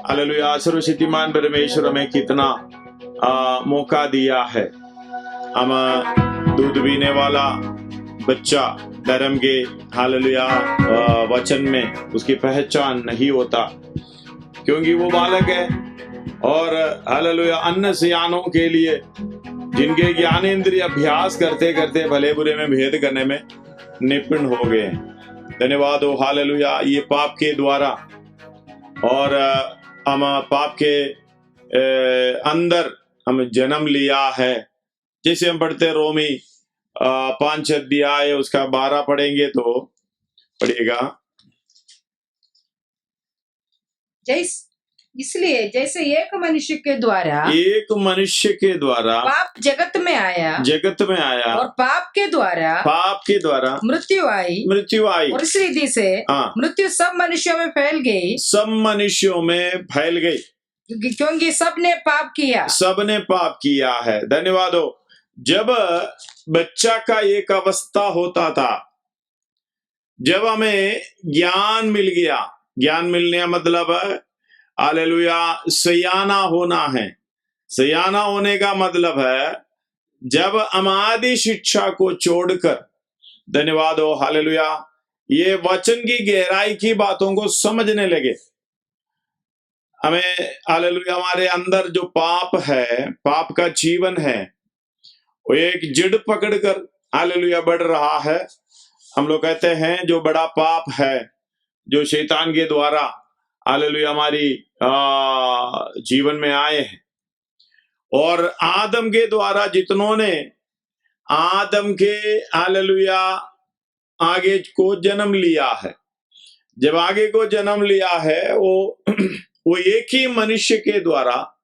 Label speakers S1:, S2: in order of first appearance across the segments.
S1: Hallelujah. सर्वशक्तिमान परमेश्वर हमें कितना मौका दिया है। हम दूध पीने वाला बच्चा धर्म के हालेलुया वचन में उसकी पहचान नहीं होता, क्योंकि वो बालक है। और हालेलुया अन्न सियानों के लिए, जिनके ज्ञानेंद्रिय अभ्यास करते करते भले बुरे में भेद करने में निपुण हो गए। धन्यवाद हो हालेलुया। ये पाप के द्वारा और हम पाप के अंदर हम जन्म लिया है। जैसे हम पढ़ते रोमी 5 अध्याय उसका 12 पढ़ेंगे तो पढ़िएगा।
S2: इसलिए जैसे एक मनुष्य के द्वारा पाप जगत में आया और पाप के द्वारा मृत्यु आई और इस रीति से मृत्यु सब मनुष्यों में फैल गई, क्योंकि सबने पाप किया
S1: है। धन्यवाद हो। जब बच्चा का एक अवस्था होता था, जब हमें ज्ञान मिल गया, ज्ञान मिलने का मतलब हालेलुया सयाना होना है। सयाना होने का मतलब है जब अमादि शिक्षा को छोड़कर, धन्यवाद हो हालेलुया, ये वचन की गहराई की बातों को समझने लगे। हमें हालेलुया हमारे अंदर जो पाप है, पाप का जीवन है, वो एक जिड़ पकड़कर हालेलुया बढ़ रहा है। हम लोग कहते हैं जो बड़ा पाप है जो शैतान के द्वारा हालेलुया हमारी जीवन में आए हैं, और आदम के द्वारा जितनों ने आदम के हालेलुया आगे को जन्म लिया है, जब आगे को जन्म लिया है वो एक ही मनुष्य के द्वारा,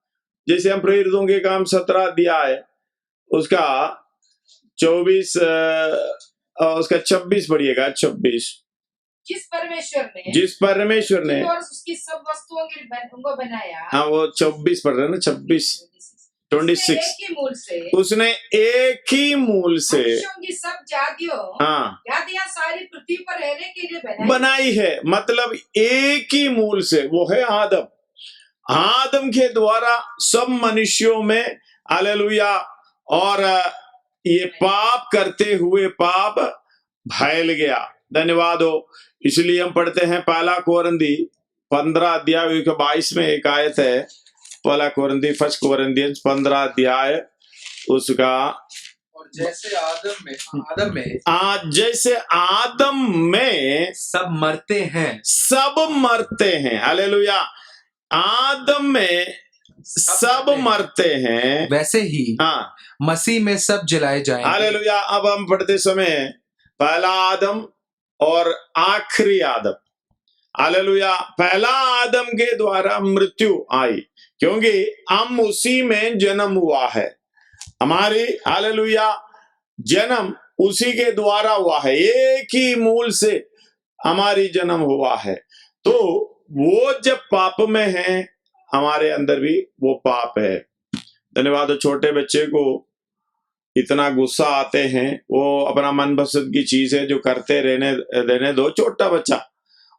S1: जैसे हम प्रेरितों के काम 17 अध्याय उसका 24 उसका 26 पढ़िएगा। 26 जिस परमेश्वर ने
S2: उसकी सब वस्तुओं को बनाया।
S1: हाँ वो 24 पढ़ रहे ना, 26 उसने एक ही मूल से
S2: की सब जातियां सारी पृथ्वी पर रहने के लिए
S1: बनाई है। मतलब एक ही मूल से, वो है आदम के द्वारा सब मनुष्यों में हालेलुया, और ये पाप करते हुए पाप फैल गया। धन्यवाद हो। इसलिए हम पढ़ते हैं 1 कोरिन्थी 15 अध्याय 22 में एक आयत है। 1 कोरिन्थियंस 15 अध्याय उसका,
S3: और जैसे आदम
S1: में
S3: सब
S1: मरते हैं हालेलुया, आदम में सब मरते हैं,
S3: वैसे ही मसीह में सब जलाए जाएंगे।
S1: हालेलुया। अब हम पढ़ते समय पहला आदम और आखिरी आदम, हालेलुया, पहला आदम के द्वारा मृत्यु आई, क्योंकि हम उसी में जन्म हुआ है। हमारी हालेलुया जन्म उसी के द्वारा हुआ है, एक ही मूल से हमारी जन्म हुआ है। तो वो जब पाप में है, हमारे अंदर भी वो पाप है। धन्यवाद। छोटे बच्चे को इतना गुस्सा आते हैं, वो अपना मनपसंद की चीज है जो करते रहने दो। छोटा बच्चा,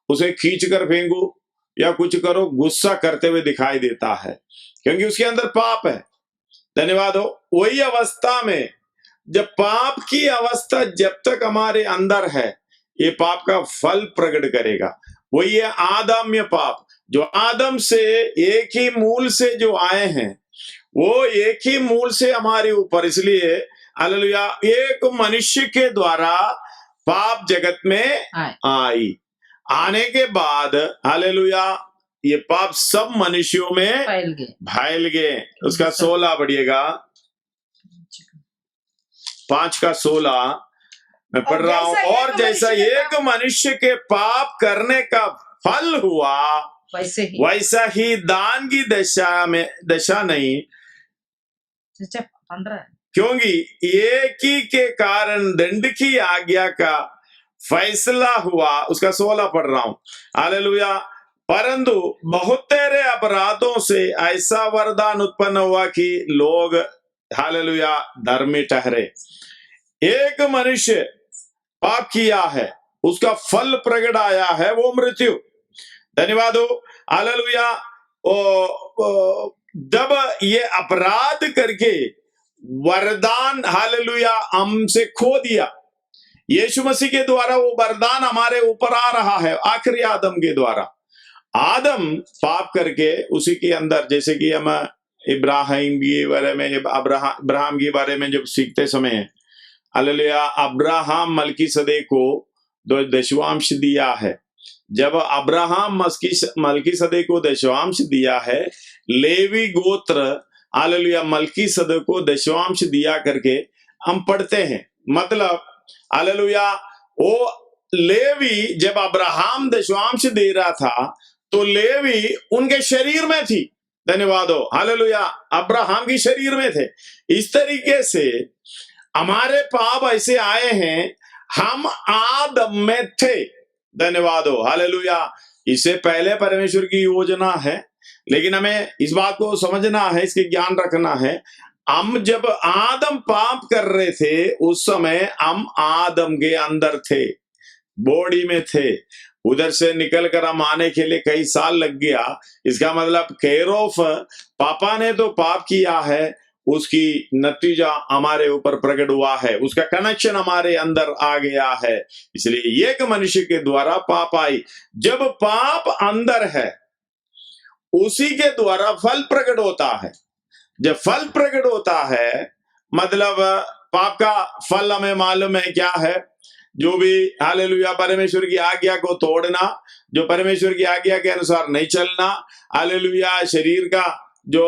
S1: उसे खींच कर फेंको या कुछ करो, गुस्सा करते हुए दिखाई देता है, क्योंकि उसके अंदर पाप है। धन्यवाद हो। वही अवस्था में, जब पाप की अवस्था जब तक हमारे अंदर है, ये पाप का फल प्रकट करेगा। वही है आदम्य पाप, जो आदम से एक ही मूल से जो आए हैं, वो एक ही मूल से हमारे ऊपर, इसलिए हालेलुया एक मनुष्य के द्वारा पाप जगत में आई। आने के बाद हालेलुया ये पाप सब मनुष्यों में फैल गए। उसका 16 बढ़िएगा, 5 का 16 मैं पढ़ रहा हूं। और जैसा एक मनुष्य के पाप करने का फल हुआ,
S2: वैसा ही
S1: दान की दशा नहीं,
S2: 15
S1: क्योंकि एक ही के कारण दंड की आज्ञा का फैसला हुआ। उसका 16 पढ़ रहा हूं। हालेलुया। परंतु बहुत तेरे अपराधों से ऐसा वरदान उत्पन्न हुआ कि लोग, हालेलुया, धर्मी ठहरे। एक मनुष्य पाप किया है, उसका फल प्रकट आया है, वो मृत्यु। धन्यवाद हो। हालेलुया। जब ये अपराध करके वरदान, हालेलुया, हमसे खो दिया, यीशु मसीह के द्वारा वो वरदान हमारे ऊपर आ रहा है। आखिरी आदम के द्वारा, आदम पाप करके उसी के अंदर, जैसे कि हम इब्राहिम के बारे में, अब्राहम के बारे में जब सीखते समय, हालेलुया, अब्राहम मलकीसदेक को दशवांश दिया है। जब अब्राहम मलकीसदेक को दशवांश दिया है, लेवी गोत्र, हालेलुया, मलकीसदेक को दशवांश दिया करके हम पढ़ते हैं। मतलब, हालेलुया, वो लेवी जब अब्राहम दशवांश दे रहा था तो लेवी उनके शरीर में थी। धन्यवाद हो। हालेलुया, अब्राहम की शरीर में थे। इस तरीके से हमारे पाप ऐसे आए हैं, हम आदम में थे। धन्यवाद हो। हालेलुया। इससे पहले परमेश्वर की योजना है, लेकिन हमें इस बात को समझना है, इसके ज्ञान रखना है। हम जब आदम पाप कर रहे थे, उस समय हम आदम के अंदर थे, बॉडी में थे। उधर से निकल कर हम आने के लिए कई साल लग गया। इसका मतलब केरोफ, पापा ने तो पाप किया है, उसकी नतीजा हमारे ऊपर प्रकट हुआ है, उसका कनेक्शन हमारे अंदर आ गया है। इसलिए एक मनुष्य के द्वारा पाप आई। जब पाप अंदर है, उसी के द्वारा फल प्रकट होता है। जब फल प्रकट होता है, मतलब पाप का फल हमें मालूम है क्या है? जो भी, हालेलुया, परमेश्वर की आज्ञा को तोड़ना, जो परमेश्वर की आज्ञा के अनुसार नहीं चलना। हालेलुया। शरीर का जो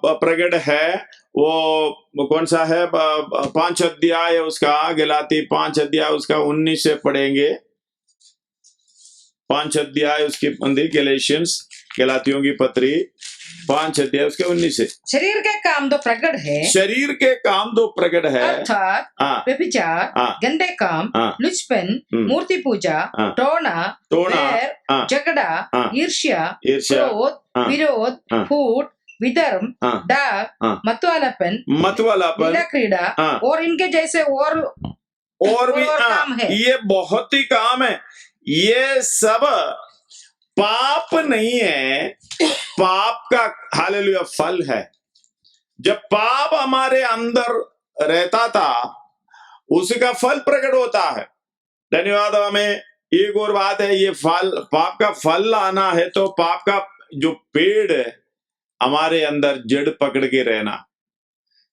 S1: प्रकट है, वो कौन सा है? 5 अध्याय उसका, गलाती 5 अध्याय उसका 19 से पढ़ेंगे। 5 अध्याय उसकी गैलेशियंस, गलातियों की पत्री 5 अध्याय उसके 19 से।
S2: शरीर के काम दो प्रकट है,
S1: शरीर के काम दो प्रकट है,
S2: अर्थात व्यभिचार, गंदे काम, लुचपन, मूर्ति पूजा, टोना, बैर, झगड़ा, ईर्ष्या, क्रोध, विरोध, फूट, विधर्म, डाक, मतवालापन, क्रीड़ा और इनके जैसे और
S1: भी
S2: काम है।
S1: ये बहुत ही काम है। ये सब पाप नहीं है, पाप का, हालेलुया, फल है। जब पाप हमारे अंदर रहता था, उसका फल प्रकट होता है। धन्यवाद। हमें एक और बात है, ये फल, पाप का फल लाना है तो पाप का जो पेड़ है हमारे अंदर जड़ पकड़ के रहना।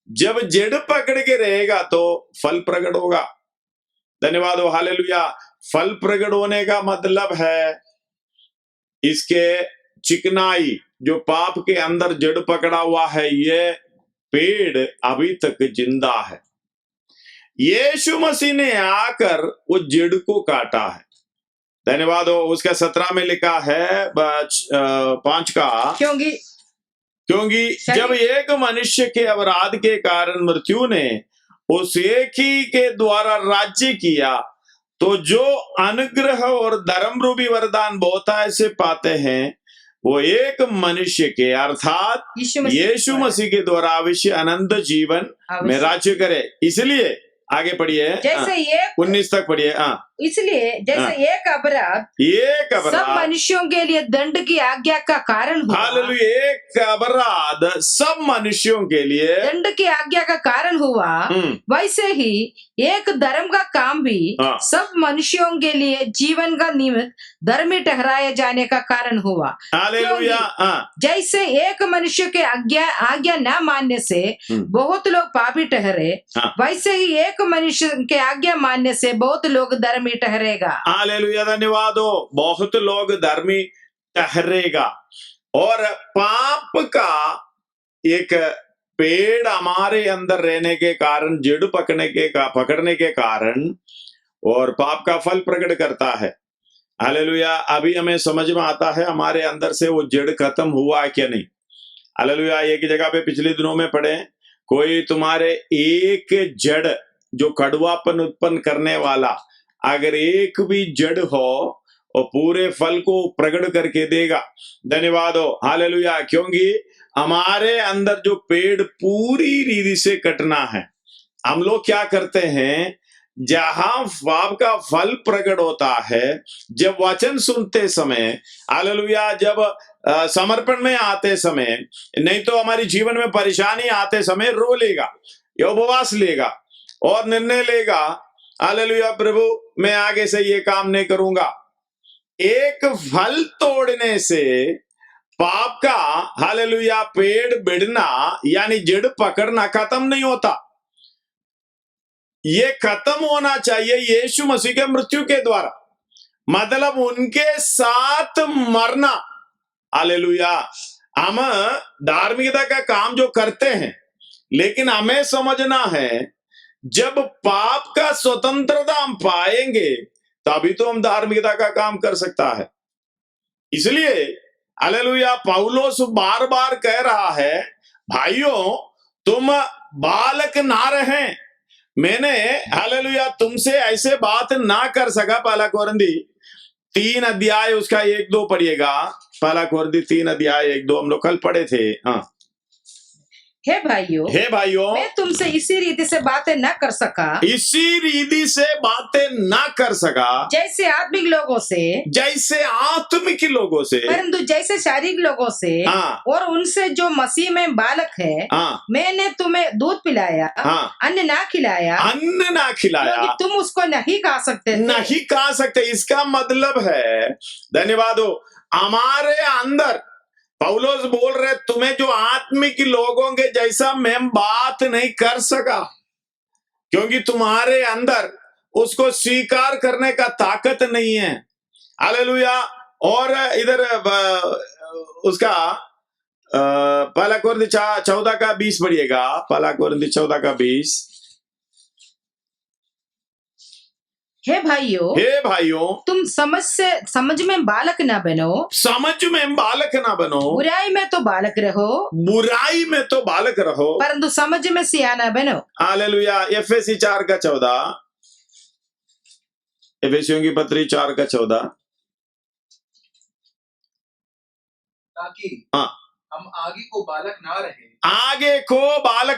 S1: जब जड़ पकड़ के रहेगा तो फल प्रकट होगा। धन्यवाद। हालेलुया। फल प्रकट होने का मतलब है इसके चिकनाई, जो पाप के अंदर जड़ पकड़ा हुआ है, ये पेड़ अभी तक जिंदा है। यीशु मसीह ने आकर वो जड़ को काटा है। धन्यवाद हो। उसका 17 में लिखा है 5 का, क्योंकि जब एक मनुष्य के अपराध के कारण मृत्यु ने उस एक ही के द्वारा राज्य किया, तो जो अनुग्रह और धर्म रूपी वरदान बहुतायत से पाते हैं, वो एक मनुष्य के, अर्थात यीशु मसीह के द्वारा अवश्य अनंत जीवन में राज्य करे। इसलिए आगे पढ़िए,
S2: जैसे
S1: 19 तक पढ़िए।
S2: इसलिए जैसे एक अपराध सब मनुष्यों के लिए दंड की आज्ञा का कारण हुआ।
S1: हालेलुया। एक अपराध सब मनुष्यों के लिए
S2: दंड की आज्ञा का कारण हुआ, वैसे ही एक धर्म का काम भी सब मनुष्यों के लिए जीवन का निमित्त धर्मी ठहराए जाने का कारण हुआ।
S1: हालेलुया।
S2: जैसे एक मनुष्य के आज्ञा न मानने से बहुत लोग पापी ठहरे, वैसे ही एक मनुष्य के आज्ञा मानने से बहुत लोग धर्मी ठहरेगा।
S1: हालेलुया। धन्यवाद हो। बहुत लोग धर्मी ठहरेगा। और पाप का एक पेड़ हमारे अंदर रहने के कारण, जड़ पकड़ने के कारण, और पाप का फल प्रकट करता है। हालेलुया। अभी हमें समझ में आता है हमारे अंदर से वो जड़ खत्म हुआ है क्या नहीं। हालेलुया। एक जगह पे पिछले दिनों में पढ़े, कोई तुम्हारे एक जड़ जो कड़वापन उत्पन्न करने वाला अगर एक भी जड़ हो और पूरे फल को प्रकट करके देगा। धन्यवाद हो। हालेलुया। क्योंकि हमारे अंदर जो पेड़ पूरी रीति से कटना है, हम लोग क्या करते हैं, जहां पाप का फल प्रकट होता है, जब वचन सुनते समय, हालेलुया, जब समर्पण में आते समय, नहीं तो हमारी जीवन में परेशानी आते समय रो लेगा, उपवास लेगा और निर्णय लेगा, हालेलुया, प्रभु मैं आगे से ये काम नहीं करूंगा। एक फल तोड़ने से पाप का, हालेलुया, पेड़ बढ़ना यानी जड़ पकड़ना खत्म नहीं होता। ये खत्म होना चाहिए यीशु मसीह के मृत्यु के द्वारा, मतलब उनके साथ मरना। हालेलुया। हम धार्मिकता का काम जो करते हैं, लेकिन हमें समझना है जब पाप का स्वतंत्रता हम पाएंगे तभी तो हम धार्मिकता का काम कर सकता है। इसलिए हालेलुया, पौलुस बार बार कह रहा है, भाइयों तुम बालक ना रहें। मैंने हालेलुया तुमसे ऐसे बात ना कर सका। पहला कोरिन्थी 3 अध्याय उसका 1-2 पढ़िएगा। पहला कोरिन्थी 3 अध्याय 1-2 हम लोग कल पढ़े थे। हाँ,
S2: हे भाइयों, मैं तुमसे इसी रीति से बातें न कर सका,
S1: इसी रीति से बातें ना कर सका
S2: जैसे आत्मिक लोगों से, परंतु जैसे शारीरिक लोगों से।
S1: हाँ,
S2: और उनसे जो मसीह में बालक है।
S1: हाँ,
S2: मैंने तुम्हें दूध पिलाया,
S1: हाँ,
S2: अन्न ना खिलाया, क्योंकि तुम उसको नहीं खा सकते।
S1: इसका मतलब है, धन्यवाद हो, हमारे अंदर पौलुस बोल रहे तुम्हें जो आत्मिक लोगों के जैसा मैं बात नहीं कर सका, क्योंकि तुम्हारे अंदर उसको स्वीकार करने का ताकत नहीं है। हालेलुया। और इधर उसका पहला कोरिन्थी 14 का 20 पढ़िएगा। पहला कोरिन्थी 14 का 20।
S2: हे भाइयों, तुम समझ में बालक ना बनो, बुराई में तो बालक रहो, परंतु समझ में सियाना बनो।
S1: हालेलुया। एफएसी 4 का 14, एफेसियों की पत्री 4 का 14,
S3: ताकि
S1: हाँ,
S3: हम आगे को बालक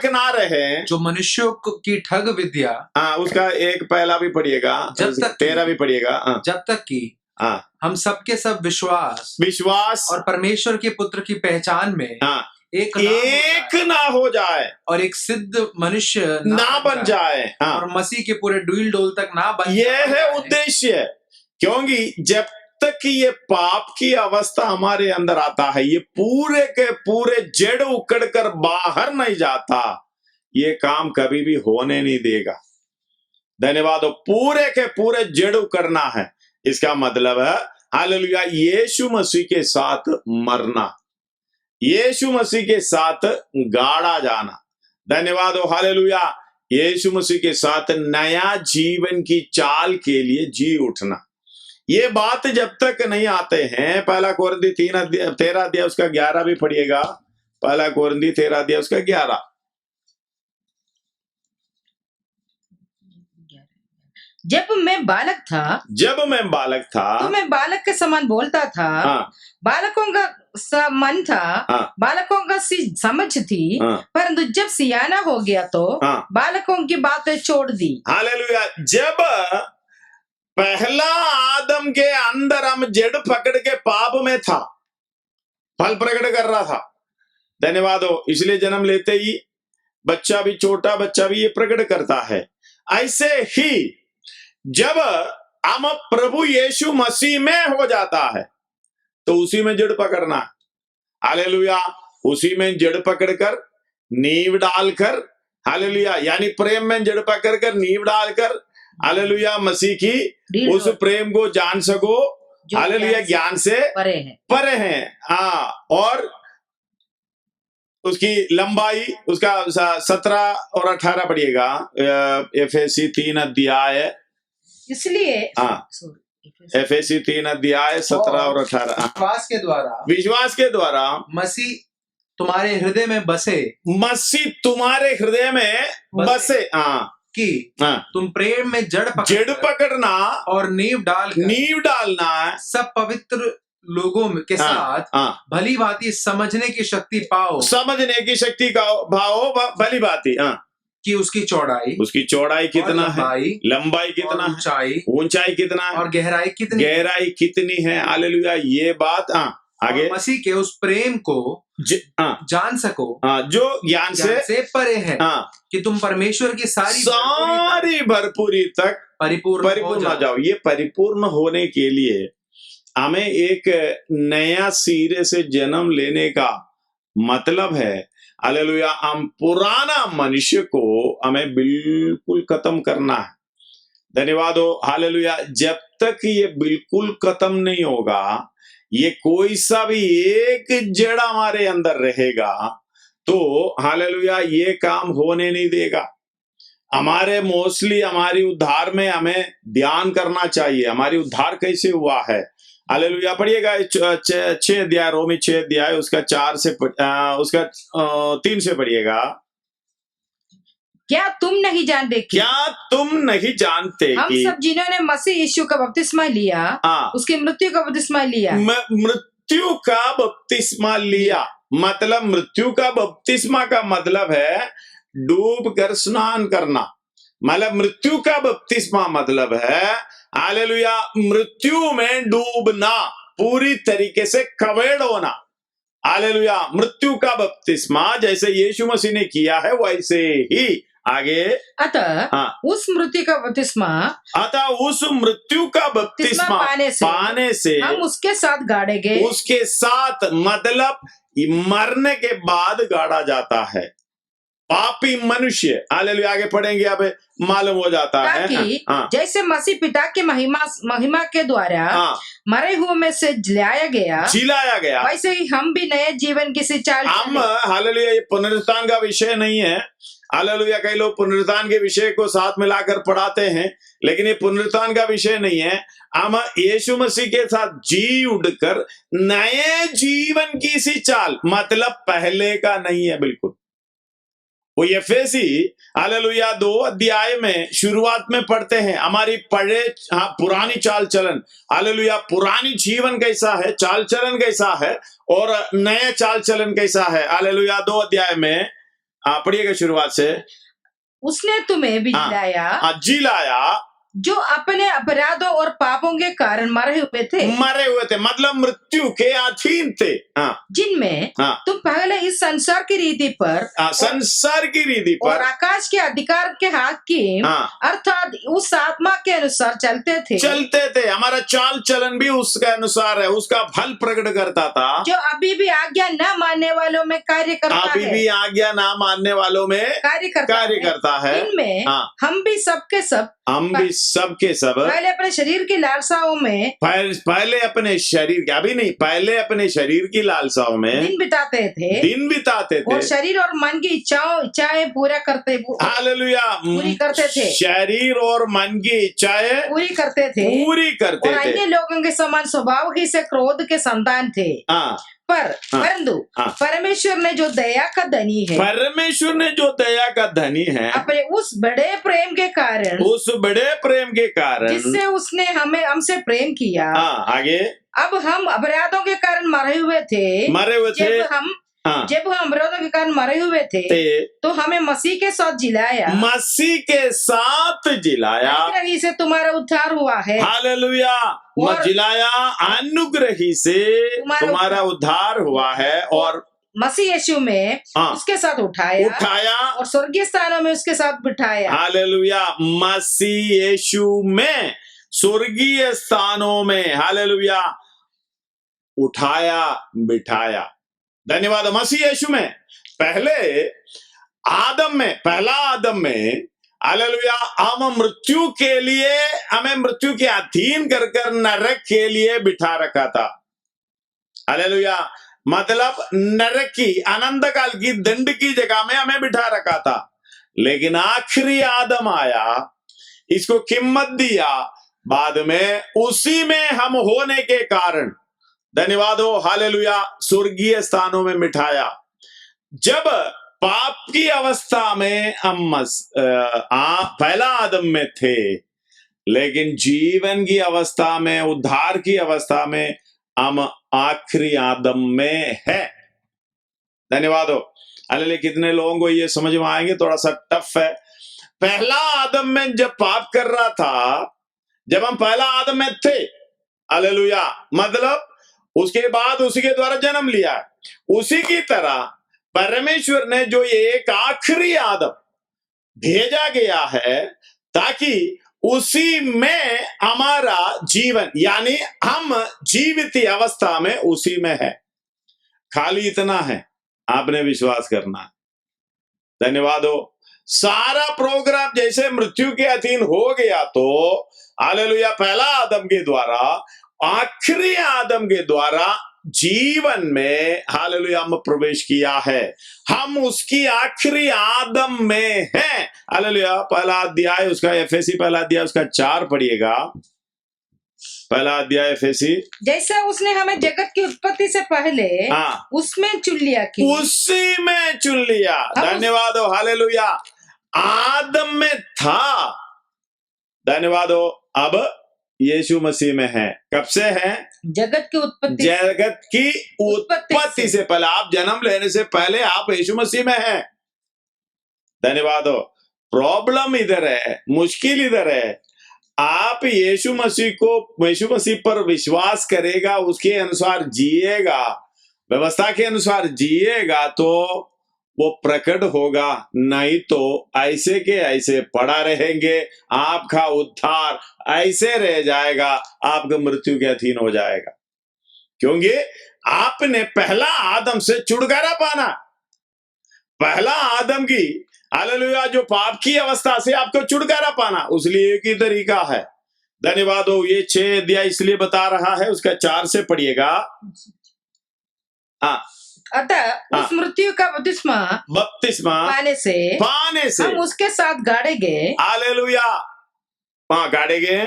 S3: ना रहे,
S1: जो
S3: मनुष्यों की ठग विद्या।
S1: हाँ, उसका एक पहला भी पढ़िएगा,
S3: जब तक
S1: 13 भी पढ़िएगा।
S3: जब तक कि हम सबके सब विश्वास और परमेश्वर के पुत्र की पहचान में एक
S1: ना हो जाए
S3: और एक सिद्ध मनुष्य
S1: ना बन जाए,
S3: और मसीह के पूरे डुइल डोल तक ना बन
S1: जाए। यह है उद्देश्य। क्योंकि जब तक कि ये पाप की अवस्था हमारे अंदर आता है, ये पूरे के पूरे जड़ उकड़ कर बाहर नहीं जाता, ये काम कभी भी होने नहीं देगा। धन्यवाद। पूरे के पूरे जड़ उकड़ना है, इसका मतलब है हालेलुया यीशु मसीह के साथ मरना, यीशु मसीह के साथ गाड़ा जाना। धन्यवाद हो। हालेलुया। यीशु मसीह के साथ नया जीवन की चाल के लिए जी उठना। ये बात जब तक नहीं आते हैं, पहला कोरिन्थी 13 अध्याय उसका 11 भी पढ़िएगा। पहला कोरिन्थी 13 अध्याय उसका 11।
S2: जब मैं बालक था तो मैं बालक के समान बोलता था।
S1: हाँ,
S2: बालकों का मन था।
S1: हाँ,
S2: बालकों का समझ थी।
S1: हाँ,
S2: परंतु जब सियाना हो गया तो
S1: हाँ,
S2: बालकों की बातें छोड़ दी।
S1: हालेलुया। जब पहला आदम के अंदर हम जड़ पकड़ के पाप में था, फल प्रकट कर रहा था। धन्यवाद हो। इसलिए जन्म लेते ही बच्चा भी, छोटा बच्चा भी ये प्रकट करता है। ऐसे ही जब हम प्रभु यीशु मसीह में हो जाता है तो उसी में जड़ पकड़ना। हालेलुया। उसी में जड़ पकड़कर नींव डालकर, हालेलुया, यानी प्रेम में जड़ पकड़कर नींव डालकर, हालेलुया, मसीह की उस प्रेम को जान सको। हालेलुया, ज्ञान से परे हैं। हाँ, और उसकी लंबाई उसका 17 और 18 पढ़िएगा। एफएसी 3 अध्याय।
S2: इसलिए
S1: एफएसी 3 अध्याय 17 और 18।
S3: विश्वास के द्वारा
S1: मसीह
S3: तुम्हारे हृदय में बसे,
S1: मसीह तुम्हारे हृदय में बसे।
S3: कि तुम प्रेम में जड़
S1: पकड़ना
S3: और नींव
S1: डालना
S3: सब पवित्र लोगों के साथ भली भांति समझने की शक्ति पाओ,
S1: भली भांति
S3: कि उसकी
S1: चौड़ाई कितना है, लंबाई कितना है, ऊंचाई कितना है
S3: और गहराई
S1: कितनी है। हालेलुया। ये बात आगे
S3: मसीह के उस प्रेम को जान सको
S1: जो ज्ञान से
S3: परे है, कि तुम परमेश्वर की सारी
S1: भरपूरी तक परिपूर्ण हो जाओ। ये परिपूर्ण होने के लिए हमें एक नया सिरे से जन्म लेने का मतलब है। हालेलुया। हम पुराना मनुष्य को हमें बिल्कुल खत्म करना है। धन्यवाद हो। हालेलुया। जब तक ये बिल्कुल खत्म नहीं होगा, ये कोई सा भी एक जड़ हमारे अंदर रहेगा तो हालेलुया ये काम होने नहीं देगा। हमारे हमारी उद्धार में हमें ध्यान करना चाहिए। हमारी उद्धार कैसे हुआ है। हालेलुया। पढ़िएगा 6 अध्याय, रोमी 6 अध्याय उसका 3 से पढ़िएगा।
S2: क्या तुम नहीं जानते
S1: हम
S2: सब जिन्होंने मसीह यीशु का बपतिस्मा लिया, उसकी मृत्यु का बपतिस्मा लिया।
S1: मृत्यु का बपतिस्मा लिया मतलब, मृत्यु का बपतिस्मा का मतलब है डूब कर स्नान करना। मतलब मृत्यु का बपतिस्मा मतलब है हालेलुया मृत्यु में डूबना, पूरी तरीके से कवेड़ होना। हालेलुया। मृत्यु का बपतिस्मा जैसे यीशु मसीह ने किया है वैसे ही आगे।
S2: अतः उस मृत्यु का बपतिस्मा पाने से हम उसके साथ गाड़े गए।
S1: उसके साथ मतलब मरने के बाद गाड़ा जाता है। पापी मनुष्य, हालेलुया आगे पढ़ेंगे, अब मालूम हो जाता है
S2: जैसे मसीह पिता के महिमा के द्वारा मरे हुए में से जिलाया गया, वैसे ही हम भी नए जीवन की चाल
S1: हम। हालेलुया। ये पुनरुत्थान का विषय नहीं है। हालेलुया। कई लोग पुनरुत्थान के विषय को साथ मिलाकर पढ़ाते हैं, लेकिन ये पुनरुत्थान का विषय नहीं है। हम यीशु मसीह के साथ जी उठकर नए जीवन की सी चाल, मतलब पहले का नहीं है बिल्कुल। वो एफएसी हालेलुया 2 अध्याय में शुरुआत में पढ़ते हैं हमारी पुरानी चाल चलन। हालेलुया। पुरानी जीवन कैसा है, चाल चलन कैसा है और नया चाल चलन कैसा है। हालेलुया 2 अध्याय में पढ़िएगा शुरुआत से।
S2: उसने तुम्हें भी
S1: जिलाया
S2: जो अपने अपराधों और पापों के कारण मरे हुए थे,
S1: मतलब मृत्यु के अधीन थे,
S2: जिनमें तुम पहले इस संसार की रीति पर और आकाश के अधिकार के हाकिम अर्थात उस आत्मा के अनुसार चलते थे।
S1: हमारा चाल चलन भी उसके अनुसार है, उसका फल प्रकट करता था,
S2: जो अभी भी आज्ञा न मानने वालों में कार्य करता है। इनमें हम भी सबके सब पहले अपने शरीर की लालसाओं में
S1: पहले अपने शरीर की लालसाओं में
S2: दिन बिताते थे और शरीर और मन की इच्छाएं पूरी करते थे।
S1: शरीर और मन की इच्छाएं पूरी करते थे
S2: और अन्य लोगों के समान स्वभाव ही से क्रोध के संतान थे। परंतु परमेश्वर ने जो दया का धनी है, अपने उस बड़े प्रेम के कारण जिससे उसने हमसे प्रेम किया।
S1: आगे।
S2: अब हम अपराधों के कारण मरे हुए थे। जब हम अपराधों के कारण मरे हुए थे तो हमें मसीह के साथ जिलाया। अनुग्रही से तुम्हारा उद्धार हुआ है।
S1: हालेलुया। जिलाया, अनुग्रही से तुम्हारा उद्धार हुआ है और
S2: मसीह यीशु में उसके साथ उठाया और स्वर्गीय स्थानों में उसके साथ बिठाया।
S1: हालेलुया। मसीह यीशु में स्वर्गीय स्थानों में हालेलुया उठाया बिठाया। धन्यवाद। मसीह यीशु में पहला आदम में हालेलुया हम मृत्यु के लिए, हमें मृत्यु के अधीन कर नरक के लिए बिठा रखा था। हालेलुया। मतलब नरक की अनंत काल की दंड की जगह में हमें बिठा रखा था। लेकिन आखिरी आदम आया, इसको कीमत दिया, बाद में उसी में हम होने के कारण, धन्यवाद हो, हालेलुया, स्वर्गीय स्थानों में मिठाया। जब पाप की अवस्था में हम पहला आदम में थे, लेकिन जीवन की अवस्था में, उद्धार की अवस्था में हम आखिरी आदम में है। धन्यवाद हो, हालेलुया। कितने लोगों को ये समझ में आएंगे? थोड़ा सा टफ है। पहला आदम में जब पाप कर रहा था, जब हम पहला आदम में थे, हालेलुया, मतलब उसके बाद उसी के द्वारा जन्म लिया, उसी की तरह परमेश्वर ने जो एक आखिरी आदम भेजा गया है, ताकि उसी में हमारा जीवन, यानी हम जीवित अवस्था में उसी में है। खाली इतना है, आपने विश्वास करना। धन्यवाद हो। सारा प्रोग्राम जैसे मृत्यु के अधीन हो गया, तो हालेलुया, पहला आदम के द्वारा, आखिरी आदम के द्वारा जीवन में, हालेलुया, हम प्रवेश किया है। हम उसकी आखिरी आदम में हैं। हालेलुया। पहला अध्याय उसका, एफएसी पहला अध्याय उसका 4 पढ़िएगा। पहला अध्याय एफएसी।
S2: जैसे उसने हमें जगत की उत्पत्ति से पहले उसमें चुन लिया,
S1: उसी में चुन लिया। धन्यवाद हो, हालेलुया। आदम में था, धन्यवाद हो, अब यीशु मसीह में है। कब से है?
S2: जगत की उत्पत्ति,
S1: जगत की उत्पत्ति से पहले, आप जन्म लेने से पहले आप यीशु मसीह में हैं। धन्यवाद हो। प्रॉब्लम इधर है, मुश्किल इधर है। आप यीशु मसीह पर विश्वास करेगा, उसके अनुसार जिएगा, व्यवस्था के अनुसार जिएगा, तो वो प्रकट होगा। नहीं तो ऐसे के ऐसे पड़ा रहेंगे, आपका उद्धार ऐसे रह जाएगा, आपका मृत्यु के अधीन हो जाएगा। क्योंकि आपने पहला आदम से छुटकारा पाना। पहला आदम की, हालेलुया, जो पाप की अवस्था से आपको छुटकारा पाना, उसलिए एक ही तरीका है। धन्यवाद हो। ये 6 अध्याय इसलिए बता रहा है, उसका 4 से पढ़िएगा। हाँ,
S2: अतः उस मृत्यु का बपतिस्मा पाने से हम उसके साथ गाड़े गए।
S1: हालेलुया। गाड़े गए,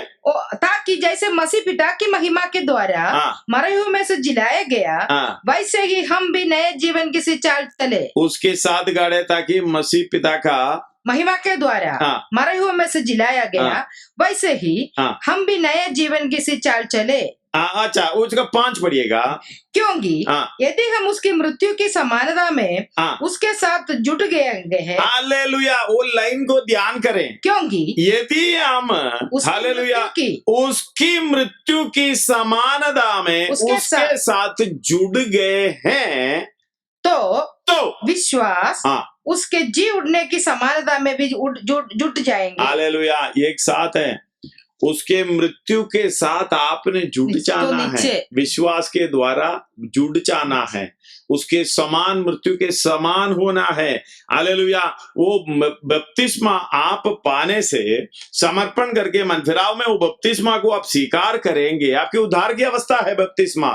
S2: ताकि जैसे मसीह पिता की महिमा के द्वारा मरे हुए में से जिलाया गया, वैसे ही हम भी नए जीवन की सी चाल चले।
S1: उसके साथ गाड़े, ताकि मसीह पिता का
S2: महिमा के द्वारा मरे हुए में से जिलाया गया, वैसे ही हम भी नए जीवन की सी चाल चले।
S1: अच्छा, उसका 5 पढ़िएगा।
S2: क्योंकि यदि हम उसकी मृत्यु की समानता में उसके साथ जुट गए हैं।
S1: हालेलुया। वो लाइन को ध्यान करें।
S2: क्योंकि
S1: यदि हम, हालेलुया, उसकी मृत्यु की समानता में उसके साथ जुड़ गए हैं, तो
S2: विश्वास उसके जी उठने की समानता में भी जुट जाएंगे।
S1: हालेलुया। एक साथ है, उसके मृत्यु के साथ आपने जुड़ जाना है, विश्वास के द्वारा जुड़ जाना है, उसके समान, मृत्यु के समान होना है। हालेलुया। वो बपतिस्मा आप पाने से, समर्पण करके मनफिराव में वो बपतिस्मा को आप स्वीकार करेंगे। आपके उद्धार की अवस्था है बपतिस्मा।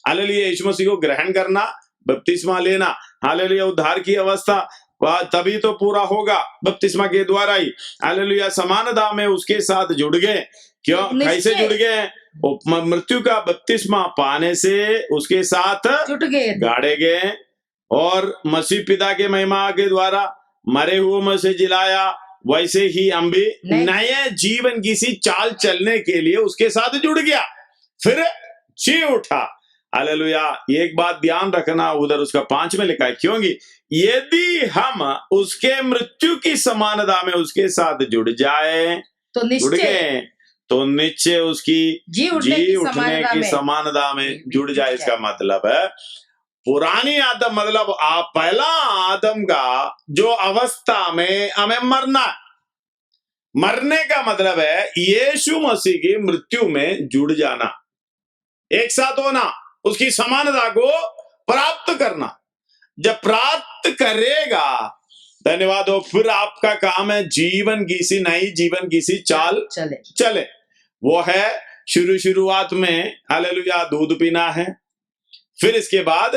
S1: हालेलुया। यीशु मसीह को ग्रहण करना, बपतिस्मा लेना, हालेलुया, उद्धार की अवस्था, तभी तो पूरा होगा बपतिस्मा के द्वारा ही। हालेलुया। समानता में उसके साथ जुड़ गए। क्यों? कैसे जुड़ गए? मृत्यु का बपतिस्मा पाने से उसके साथ
S2: जुट गए,
S1: गाड़े गए, और मसीह पिता के महिमा के द्वारा मरे हुए में से जिलाया, वैसे ही हम भी नए जीवन की सी चाल चलने के लिए उसके साथ जुड़ गया, फिर जी उठा। हालेलुया। एक बात ध्यान रखना, उधर उसका 5 में लिखा है, क्योंकि यदि हम उसके मृत्यु की समानता में उसके साथ जुड़ जाए,
S2: तो
S1: निश्चय उसकी जी उठने की समानता में जुड़ जाए। इसका मतलब है, पुरानी आदम, मतलब पहला आदम का जो अवस्था में हमें मरने का मतलब है यीशु मसीह की मृत्यु में जुड़ जाना, एक साथ होना, उसकी समानता को प्राप्त करना। जब प्राप्त करेगा, धन्यवाद हो, फिर आपका काम है जीवन की सी, नई जीवन की सी चाल चले। वो है शुरुआत में, हालेलुया, दूध पीना है, फिर इसके बाद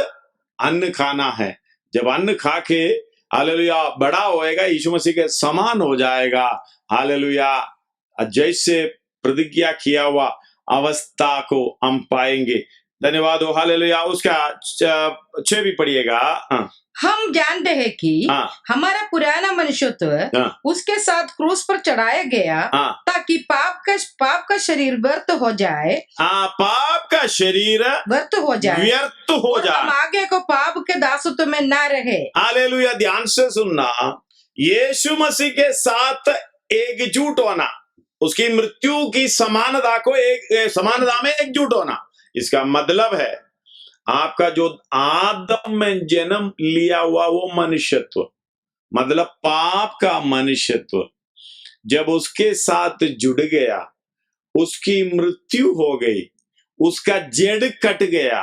S1: अन्न खाना है। जब अन्न खा के, हालेलुया, बड़ा होएगा, यीशु मसीह के समान हो जाएगा। हालेलुया। जैसे प्रतिज्ञा किया हुआ अवस्था को हम पाएंगे। धन्यवाद हो, हालेलुया। उसका 6 भी पढ़िएगा।
S2: हम जानते हैं कि हमारा पुराना मनुष्यत्व उसके साथ क्रूस पर चढ़ाया गया ताकि पाप का शरीर व्यर्थ हो जाए।
S1: पाप का शरीर
S2: व्यर्थ हो जाए हम आगे को पाप के दासत्व में ना रहे।
S1: हालेलुया। ध्यान से सुनना, यीशु मसीह के साथ एकजुट होना, उसकी मृत्यु की समानता को समानता में एकजुट होना, इसका मतलब है आपका जो आदम में जन्म लिया हुआ वो मनुष्यत्व, मतलब पाप का मनुष्यत्व, जब उसके साथ जुड़ गया, उसकी मृत्यु हो गई, उसका जड़ कट गया,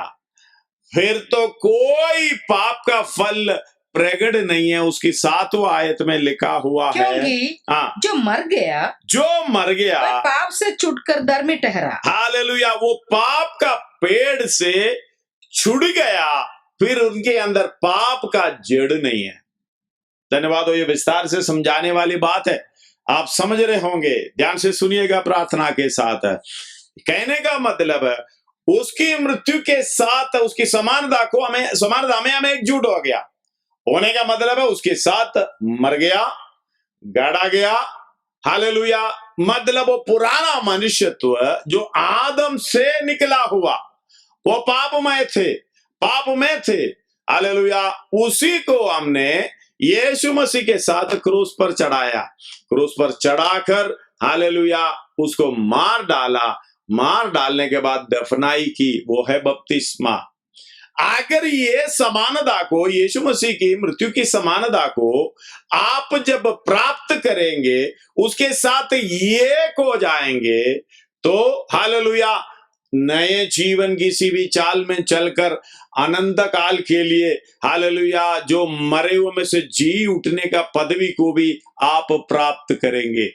S1: फिर तो कोई पाप का फल प्रकट नहीं है। उसकी 7वां आयत में लिखा हुआ है,
S2: जो मर गया वह पाप से छूटकर धर्मी ठहरा।
S1: हालेलुया। वो पाप का पेड़ से छुड़ गया, फिर उनके अंदर पाप का जड़ नहीं है। धन्यवाद हो, ये विस्तार से समझाने वाली बात है, आप समझ रहे होंगे। ध्यान से सुनिएगा प्रार्थना के साथ। कहने का मतलब है उसकी मृत्यु के साथ उसकी समानता में हमें एकजुट हो गया। होने का मतलब है उसके साथ मर गया, गाड़ा गया। हालेलुया। मतलब वो पुराना मनुष्यत्व जो आदम से निकला हुआ, वो पाप में थे। हालेलुया। उसी को हमने यीशु मसीह के साथ क्रूस पर चढ़ाया, क्रूस पर चढ़ाकर हालेलुया उसको मार डाला। मार डालने के बाद दफनाई की, वो है बपतिस्मा। अगर ये समानता को, यीशु मसीह की मृत्यु की समानता को आप जब प्राप्त करेंगे, उसके साथ एक हो जाएंगे, तो हालेलुया नए जीवन किसी भी चाल में चलकर अनंत काल के लिए हालेलुया जो मरे हुए में से जी उठने का पदवी को भी आप प्राप्त करेंगे।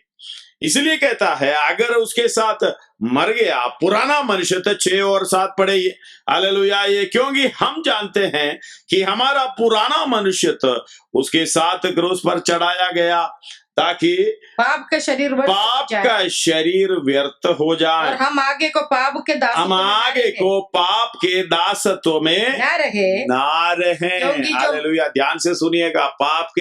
S1: इसलिए कहता है अगर उसके साथ मर गया, पुराना मनुष्य तो 6 और 7 पढ़े हालेलुया। ये क्योंकि हम जानते हैं कि हमारा पुराना मनुष्य तो उसके साथ क्रूस पर चढ़ाया गया ताकि
S2: पाप का शरीर व्यर्थ
S1: हो जाए
S2: और हम आगे को पाप
S1: के दासत्व में ना रहे। हालेलुया। ध्यान से सुनिएगा, पाप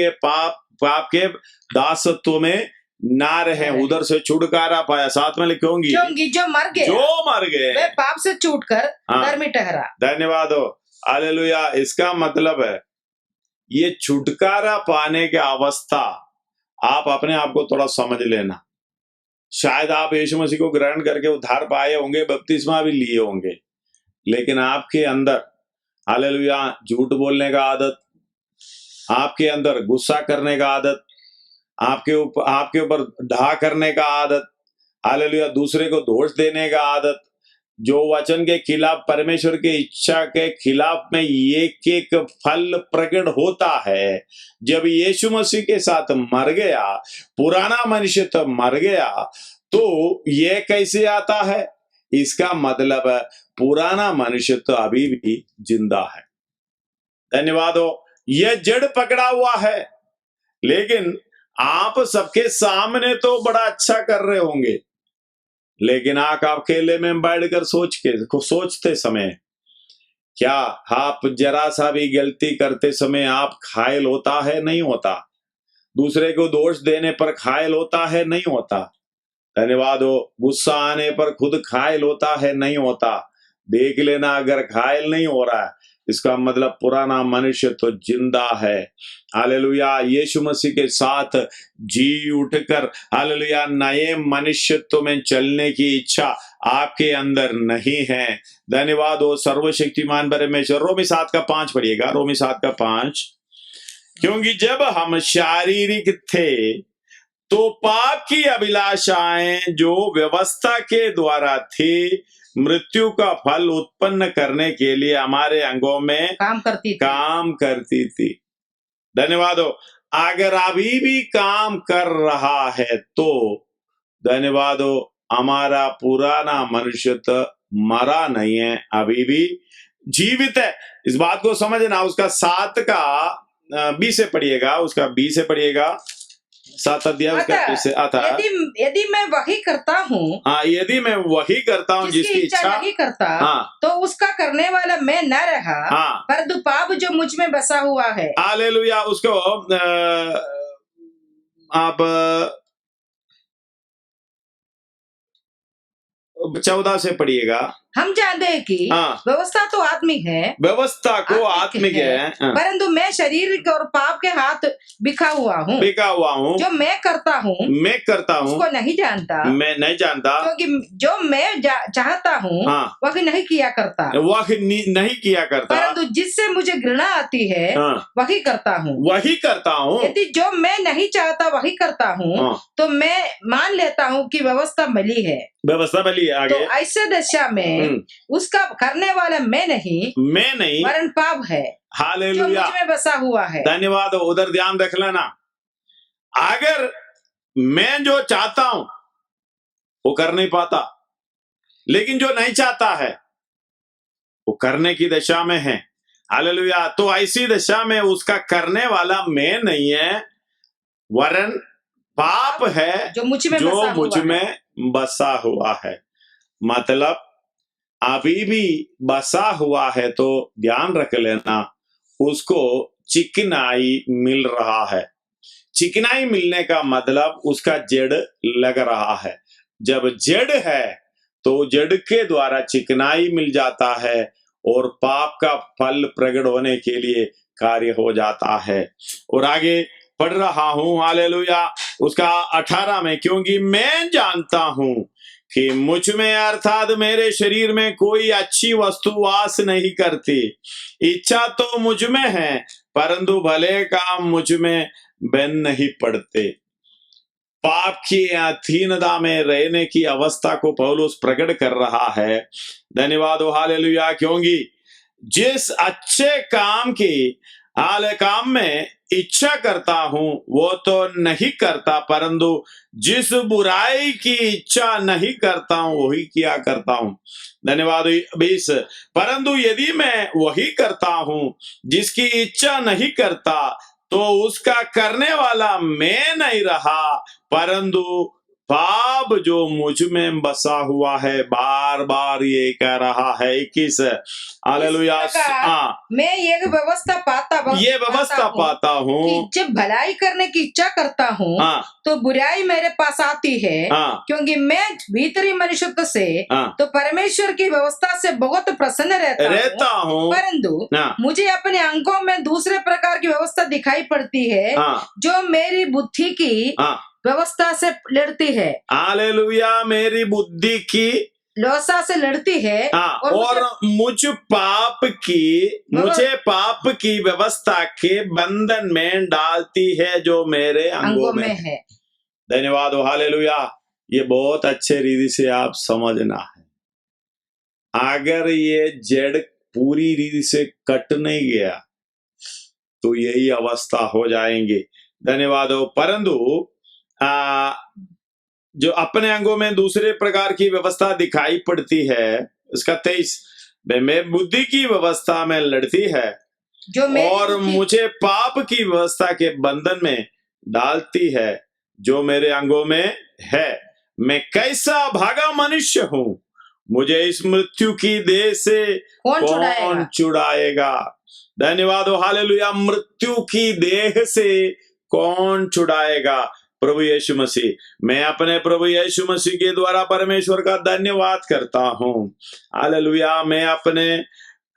S1: के दासत्व में ना रहे, उधर से छुटकारा पाया। साथ में लिखूंगी
S2: क्योंकि जो मर गए वे पाप से छूटकर धर्मी ठहरा।
S1: धन्यवाद हो, हालेलुया। इसका मतलब है ये छुटकारा पाने की अवस्था आप अपने आप को थोड़ा समझ लेना। शायद आप यीशु मसीह को ग्रहण करके उद्धार पाए होंगे, बपतिस्मा भी लिए होंगे, लेकिन आपके अंदर हालेलुया झूठ बोलने का आदत, आपके अंदर गुस्सा करने का आदत, आपके ऊपर ढा करने का आदत, हालेलुया दूसरे को दोष देने का आदत, जो वचन के खिलाफ, परमेश्वर की इच्छा के खिलाफ में एक फल प्रकट होता है। जब यीशु मसीह के साथ मर गया, पुराना मनुष्य तो मर गया, तो ये कैसे आता है? इसका मतलब है पुराना मनुष्य तो अभी भी जिंदा है। धन्यवाद हो। यह जड़ पकड़ा हुआ है, लेकिन आप सबके सामने तो बड़ा अच्छा कर रहे होंगे, लेकिन आप अकेले में बैठकर सोचते समय क्या आप जरा सा भी गलती करते समय आप घायल होता है? नहीं होता। दूसरे को दोष देने पर घायल होता है? नहीं होता। धन्यवाद हो। गुस्सा आने पर खुद घायल होता है? नहीं होता। देख लेना, अगर घायल नहीं हो रहा है इसका मतलब पुराना मनुष्य तो जिंदा है। हालेलुया। यीशु मसीह के साथ जी उठकर हालेलुया नए मनुष्यत्व में चलने की इच्छा आपके अंदर नहीं है। धन्यवाद हो सर्वशक्तिमान परमेश्वर। रोमी 7:5 पढ़िएगा, रोमी 7:5। क्योंकि जब हम शारीरिक थे तो पाप की अभिलाषाएं जो व्यवस्था के द्वारा थी, मृत्यु का फल उत्पन्न करने के लिए हमारे अंगों में काम करती थी। धन्यवाद हो। अगर अभी भी काम कर रहा है तो धन्यवाद हो, हमारा पुराना मनुष्य तो मरा नहीं है, अभी भी जीवित है। इस बात को समझना। उसका 7 का 20 से पढ़िएगा, उसका 20 से पढ़िएगा। 7 अध्याय उसका विषय आता है।
S2: यदि मैं वही करता हूँ,
S1: यदि मैं वही करता हूँ जिसकी इच्छा
S2: नहीं करता, तो उसका करने वाला मैं न रहा, परंतु पाप जो मुझ में बसा हुआ है।
S1: हालेलुया। उसको आप 14 से पढ़िएगा।
S2: हम जानते हैं कि व्यवस्था तो आत्मिक है,
S1: व्यवस्था को आत्मिक है,
S2: परंतु मैं शरीर और पाप के हाथ बिखा हुआ हूँ। जो मैं करता हूँ उसको नहीं जानता,
S1: मैं नहीं जानता,
S2: क्योंकि जो मैं चाहता हूँ वह नहीं किया करता, परंतु जिससे मुझे घृणा आती है वही करता हूँ। यदि जो मैं नहीं चाहता वही करता हूँ, तो मैं मान लेता हूँ कि व्यवस्था मिली है। आगे। तो ऐसे दशा में उसका करने वाला मैं नहीं वरन पाप है, जो मुझ में बसा हुआ है।
S1: धन्यवाद। उधर ध्यान रख लेना। अगर मैं जो चाहता हूं वो कर नहीं पाता, लेकिन जो नहीं चाहता है वो करने की दशा में है। हालेलुया। तो ऐसी दशा में उसका करने वाला मैं नहीं है वरन पाप है जो मुझ में बसा हुआ है। मतलब अभी भी बसा हुआ है, तो ध्यान रख लेना उसको चिकनाई मिल रहा है। चिकनाई मिलने का मतलब उसका जड़ लग रहा है। जब जड़ है तो जड़ के द्वारा चिकनाई मिल जाता है और पाप का फल प्रकट होने के लिए कार्य हो जाता है। और आगे पढ़ रहा हूं, हालेलुया, उसका 18 में, क्योंकि मैं जानता हूं कि मुझ में अर्थात मेरे शरीर में कोई अच्छी वस्तु वास नहीं करती। इच्छा तो मुझ में है, परंतु भले काम मुझ में बन नहीं पड़ते। पाप की अधीनता में रहने की अवस्था को पौलुस प्रकट कर रहा है। धन्यवाद हो, हालेलुया। क्योंकि जिस अच्छे काम में इच्छा करता हूं वो तो नहीं करता, परंतु जिस बुराई की इच्छा नहीं करता हूं वही किया करता हूं। धन्यवाद। 20, परंतु यदि मैं वही करता हूं जिसकी इच्छा नहीं करता, तो उसका करने वाला मैं नहीं रहा, परंतु पाप जो मुझ में बसा हुआ है। बार बार ये कह रहा है। 21, हालेलुया।
S2: मैं ये व्यवस्था पाता हूँ जब भलाई करने की इच्छा करता हूँ तो बुराई मेरे पास आती है, क्योंकि मैं भीतरी मनुष्यत्व से तो परमेश्वर की व्यवस्था से बहुत प्रसन्न रहता हूँ, परंतु मुझे अपने अंगों में दूसरे प्रकार की व्यवस्था दिखाई पड़ती है जो मेरी बुद्धि की व्यवस्था से लड़ती है।
S1: हालेलुया। मेरी बुद्धि की
S2: व्यवस्था से लड़ती है
S1: और मुझे पाप की व्यवस्था के बंधन में डालती है जो मेरे अंगों में है। धन्यवाद हो, हालेलुया। ये बहुत अच्छे रीति से आप समझना है। अगर ये जड़ पूरी रीति से कट नहीं गया तो यही अवस्था हो जाएंगे। धन्यवाद हो। परंतु जो अपने अंगों में दूसरे प्रकार की व्यवस्था दिखाई पड़ती है, इसका 23, मैं बुद्धि की व्यवस्था में लड़ती है और मुझे पाप की व्यवस्था के बंधन में डालती है जो मेरे अंगों में है। मैं कैसा भागा मनुष्य हूँ, मुझे इस मृत्यु की देह से कौन छुड़ाएगा। धन्यवाद हो, हालेलुया। मृत्यु की देह से कौन छुड़ाएगा? प्रभु यीशु मसीह। मैं अपने प्रभु यीशु मसीह के द्वारा परमेश्वर का धन्यवाद करता हूँ। हालेलुया। मैं अपने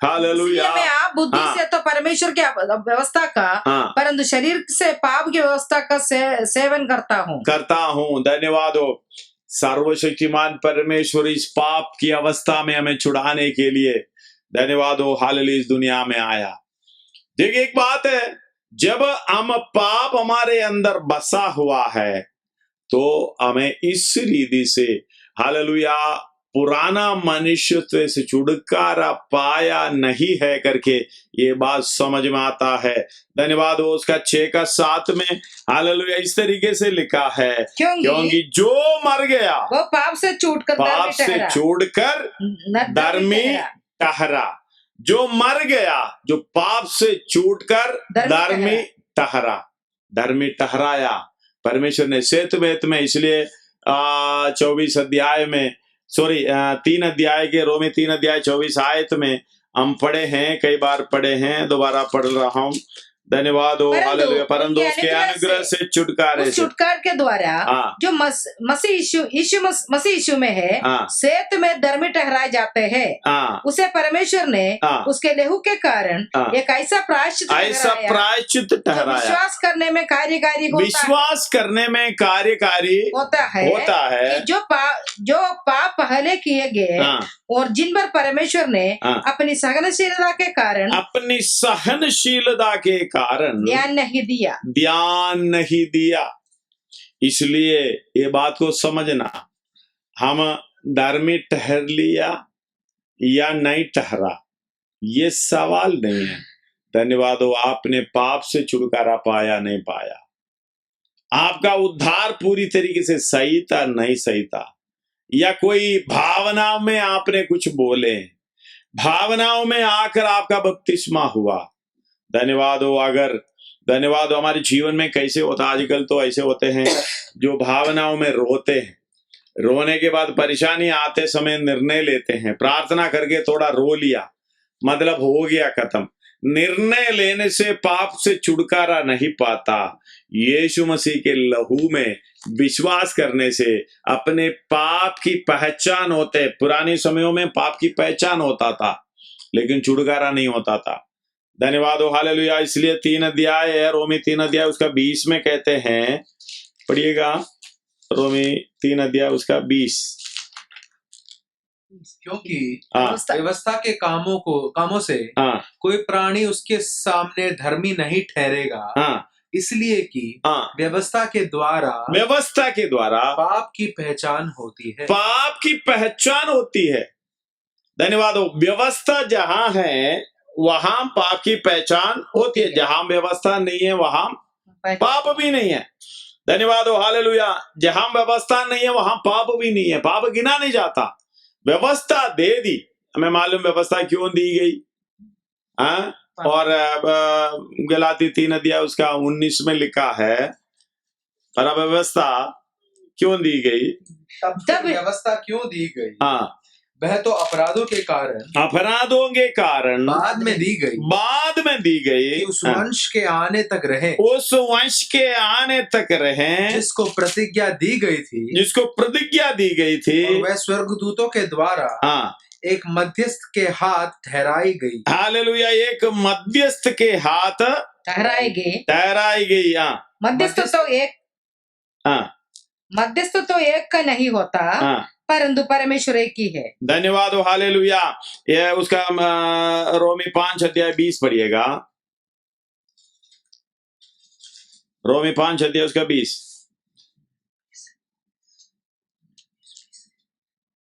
S1: हालेलुया
S2: में आप बुद्धि से तो परमेश्वर की व्यवस्था का परंतु शरीर से पाप की व्यवस्था का सेवन करता हूँ।
S1: धन्यवाद हो। सर्वशक्तिमान परमेश्वर इस पाप की अवस्था में हमें छुड़ाने के लिए, धन्यवाद हो, हालेलुया, इस दुनिया में आया। देखिए, एक बात है, जब हम पाप हमारे अंदर बसा हुआ है तो हमें इस रीति से, हालेलुया, पुराना मनुष्यत्व से छुटकारा पाया नहीं है करके ये बात समझ में आता है। धन्यवाद हो। उसका 6 का 7 में, हालेलुया, इस तरीके से लिखा है, क्योंकि जो मर गया
S2: वो पाप से छूटकर
S1: धर्मी ठहरा। जो मर गया, जो पाप से छूटकर धर्मी ठहराया। परमेश्वर ने सेतुवेत में, इसलिए 24 अध्याय में, सॉरी 3 अध्याय के, रोमी 3 अध्याय 24 आयत में हम पढ़े हैं, कई बार पढ़े हैं, दोबारा पढ़ रहा हूँ। धन्यवाद हो, हालेलुया। परंतु उसके अनुग्रह से, छुटकारे से,
S2: छुटकारे के द्वारा जो मसीह यीशु में है, सेत में धर्मी ठहराए जाते हैं। उसे परमेश्वर ने उसके लहू के कारण एक ऐसा प्रायश्चित ठहराया, विश्वास करने में कार्यकारी होता है, जो पाप पहले किए गए और जिन पर परमेश्वर ने अपनी सहनशीलता के कारण ध्यान नहीं दिया। इसलिए ये बात को समझना, हम धर्मी ठहर लिया या नहीं ठहरा, ये सवाल नहीं है। धन्यवाद हो, आपने पाप से छुटकारा पाया नहीं पाया, आपका उद्धार पूरी तरीके से सही था नहीं सही था, या कोई भावनाओं में आपने कुछ बोले, भावनाओं में आकर आपका बपतिस्मा हुआ। धन्यवाद हो। अगर धन्यवाद हो, हमारे जीवन में कैसे होता, आजकल तो ऐसे होते हैं जो भावनाओं में रोते हैं, रोने के बाद परेशानी आते समय निर्णय लेते हैं, प्रार्थना करके थोड़ा रो लिया, मतलब हो गया खत्म। निर्णय लेने से पाप से छुटकारा नहीं पाता। यीशु मसीह के लहू में विश्वास करने से अपने पाप की पहचान होते। पुराने समयों में पाप की पहचान होता था, लेकिन छुटकारा नहीं होता था। धन्यवाद हो, हालेलुया। इसलिए 3 अध्याय है, रोमी 3 अध्याय उसका 20 में कहते हैं, पढ़िएगा, रोमी 3 अध्याय उसका 20।
S3: क्योंकि व्यवस्था के कामों से कोई प्राणी उसके सामने धर्मी नहीं ठहरेगा, इसलिए कि व्यवस्था के द्वारा पाप की पहचान होती है।
S1: पाप की पहचान होती है। धन्यवाद हो। व्यवस्था जहां है वहां पाप की पहचान होती है, जहां व्यवस्था नहीं है वहां पाप भी नहीं है। धन्यवाद हो, हालेलुया। जहां व्यवस्था नहीं है वहां पाप भी नहीं है, पाप गिना नहीं जाता। व्यवस्था दे दी, हमें मालूम व्यवस्था क्यों दी गई, और गलाती 3 अध्याय उसका 19 में लिखा है, पर व्यवस्था क्यों दी गई,
S3: तब व्यवस्था क्यों दी गई, वह तो अपराधों के कारण बाद में दी गई उस वंश के आने तक रहे, जिसको प्रतिज्ञा दी गई थी, और वह स्वर्गदूतों के द्वारा एक मध्यस्थ के हाथ ठहराई गई।
S1: हालेलुया। एक मध्यस्थ के हाथ ठहराई गई।
S2: मध्यस्थ तो एक का नहीं होता, परंतु परमेश्वर एक ही है।
S1: धन्यवाद हो, हालेलुया। यह उसका रोमी 5 अध्याय 20 पढ़िएगा, रोमी 5 अध्याय उसका 20।